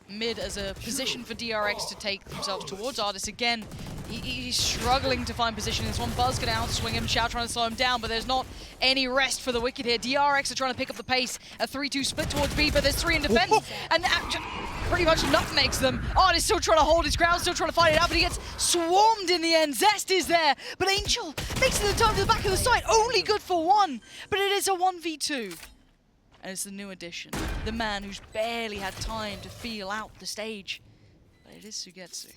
mid as a position for DRX to take themselves towards Artist again. He's struggling to find position in this one. Buzz going to outswing him. Xiao trying to slow him down, but there's not any rest for the Wicked here. DRX are trying to pick up the pace. A 3-2 split towards B, but there's 3 in defense. And pretty much nutmegs them. Artist still trying to hold his ground, still trying to fight it out, but he gets swarmed in the end. Zest is there, but Angel makes it the turn to the back of the site. Only good for 1, but it is a 1v2. And it's the new addition. The man who's barely had time to feel out the stage. But it is Sugetsu.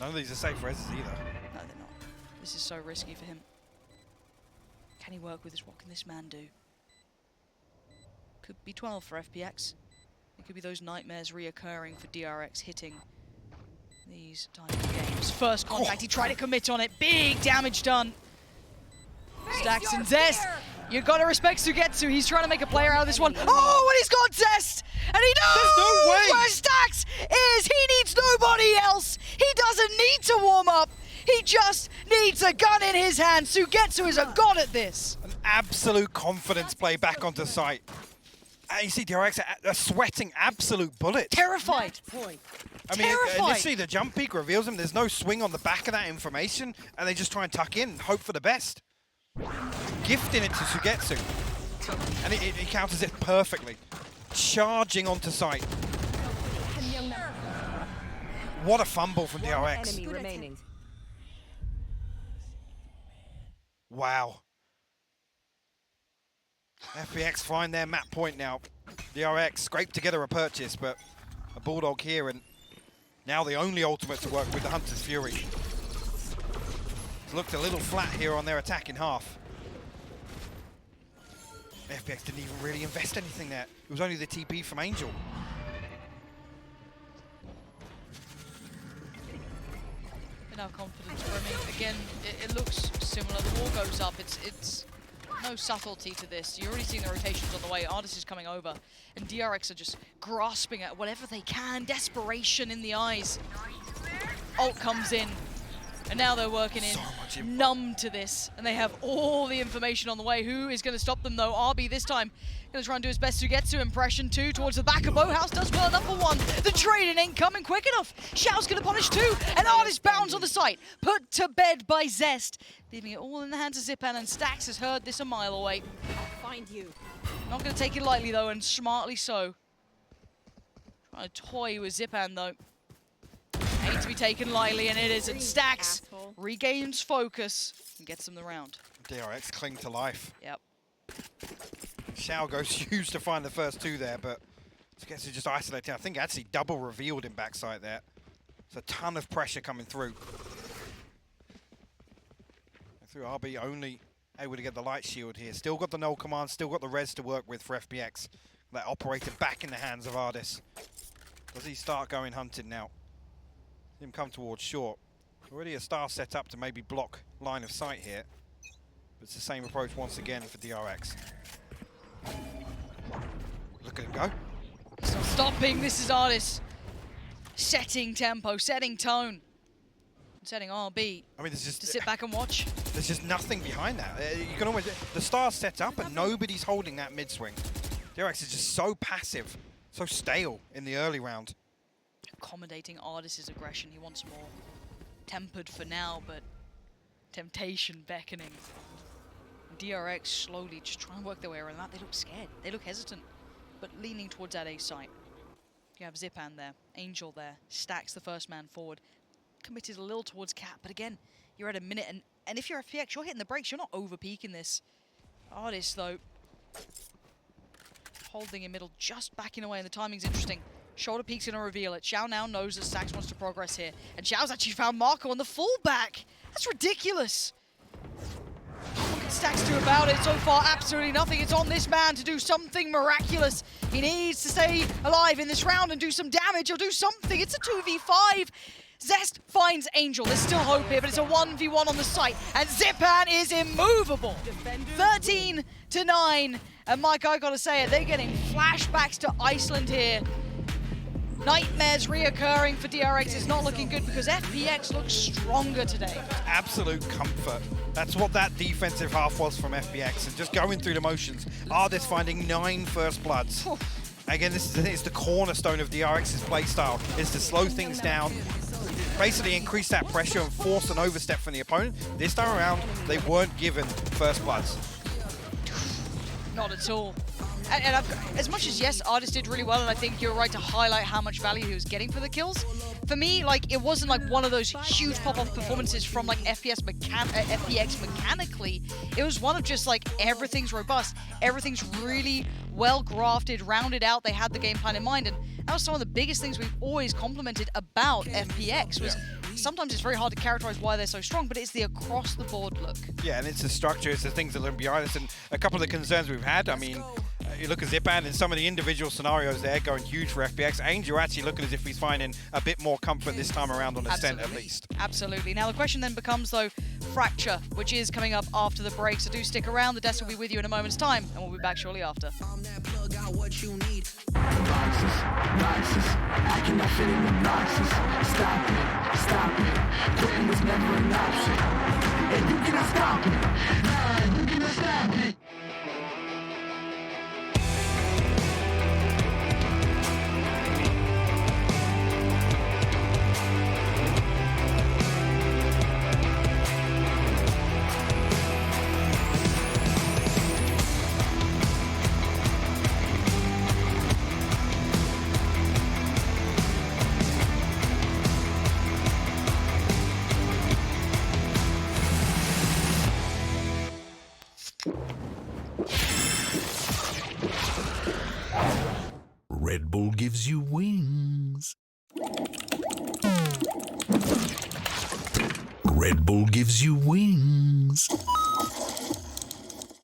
None of these are safe reses either. No, they're not. This is so risky for him. Can he work with this? What can this man do? Could be 12 for FPX. It could be those nightmares reoccurring for DRX hitting these type of games. First contact, he tried to commit on it. Big damage done. Stacks and Zest. You gotta respect Sugetsu. He's trying to make a player out of this one. Oh, and he's got Zest! And he knows There's no way where Stacks is! He needs nobody else! He doesn't need to warm up! He just needs a gun in his hand! Sugetsu is a god at this! An absolute confidence play back onto site. And you see DRX are sweating absolute bullets. Terrified! I mean, initially the jump peak reveals him. There's no swing on the back of that information, and they just try and tuck in and hope for the best. Gifting it to Sugetsu. And he counters it perfectly. Charging onto site. What a fumble from DRX. Enemy remaining. Wow. FPX find their map point now. DRX scraped together a purchase, but a Bulldog here, and now the only ultimate to work with the Hunter's Fury. It's looked a little flat here on their attack in half. FPX didn't even really invest anything there. It was only the TP from Angel. Now confidence brimming. Again, it looks similar. The wall goes up. It's no subtlety to this. You're already seeing the rotations on the way. Artist is coming over. And DRX are just grasping at whatever they can. Desperation in the eyes. Ult comes in. And now they're working in, numb to this. And they have all the information on the way. Who is going to stop them, though? RB this time going to try and do his best to get to impression 2 towards the back of Boathouse. Does well enough for 1. The trading ain't coming quick enough. Xiao's going to punish 2. And Artist bounds on the site. Put to bed by Zest. Leaving it all in the hands of Zipan. And Stax has heard this a mile away. I'll find you. Not going to take it lightly, though, and smartly so. Trying to toy with Zipan, though. Ain't to be taken lightly, and it is. And Stax regains focus and gets them the round. DRX cling to life. Yep. Xiao goes huge to find the first 2 there, but Sugetsu just isolating. I think actually double revealed in backside there. There's a ton of pressure coming through. Through RB only able to get the light shield here. Still got the null command, still got the res to work with for FPX. that operator back in the hands of Ardis. Does he start going hunting now? See him come towards short. Already a star set up to maybe block line of sight here. But it's the same approach once again for DRX. Look at him go. It's not stopping. This is Ardis. Setting tempo, setting tone. Setting RB. I mean, there's just to sit back and watch. There's just nothing behind that. You can always the star's set up and nobody's holding that mid swing. DRX is just so passive, so stale in the early round. Accommodating Ardis' aggression. He wants more tempered for now, but temptation beckoning. DRX slowly just trying to work their way around that. They look scared. They look hesitant, but leaning towards that A site. You have Zipan there, Angel there, stacks the first man forward. Committed a little towards Cat, but again, you're at a minute, and if you're FPX, you're hitting the brakes. You're not over-peaking this. Ardis, though, holding in middle, just backing away, and the timing's interesting. Shoulder peek's gonna reveal it. Xiao now knows that Stax wants to progress here, and Xiao's actually found Marco on the fallback. That's ridiculous. What can Stax do about it so far? Absolutely nothing. It's on this man to do something miraculous. He needs to stay alive in this round and do some damage or do something. It's a 2v5. Zest finds Angel. There's still hope here, but it's a 1v1 on the site, and Zipan is immovable. 13-9, and Mike, I gotta say it, they're getting flashbacks to Iceland here. Nightmares reoccurring for DRX. Is not looking good because FPX looks stronger today. Absolute comfort. That's what that defensive half was from FPX, and just going through the motions. Ardis finding 9 first bloods. Again, this is the cornerstone of DRX's playstyle, is to slow things down, basically increase that pressure and force an overstep from the opponent. This time around, they weren't given first bloods. Not at all. And as much as, yes, Ardis did really well, and I think you're right to highlight how much value he was getting for the kills, for me, like, it wasn't like one of those huge pop-off performances from like FPX mechanically. It was one of just like everything's robust, everything's really well grafted, rounded out. They had the game plan in mind, and that was some of the biggest things we've always complimented about FPX was sometimes it's very hard to characterize why they're so strong, but it's the across-the-board look. Yeah, and it's the structure, it's the things that are behind us, and a couple of the concerns we've had, I mean, you look at Zipan and some of the individual scenarios there going huge for FPX. Angel actually looking as if he's finding a bit more comfort this time around on Ascent at least. Absolutely. Now the question then becomes, though, Fracture, which is coming up after the break, so do stick around. The desk will be with you in a moment's time, and we'll be back shortly after. I cannot fit in the boxes. Stop it. Quitting was never an option. And you cannot stop me. Nah, you cannot stop me. Red Bull gives you wings. Red Bull gives you wings.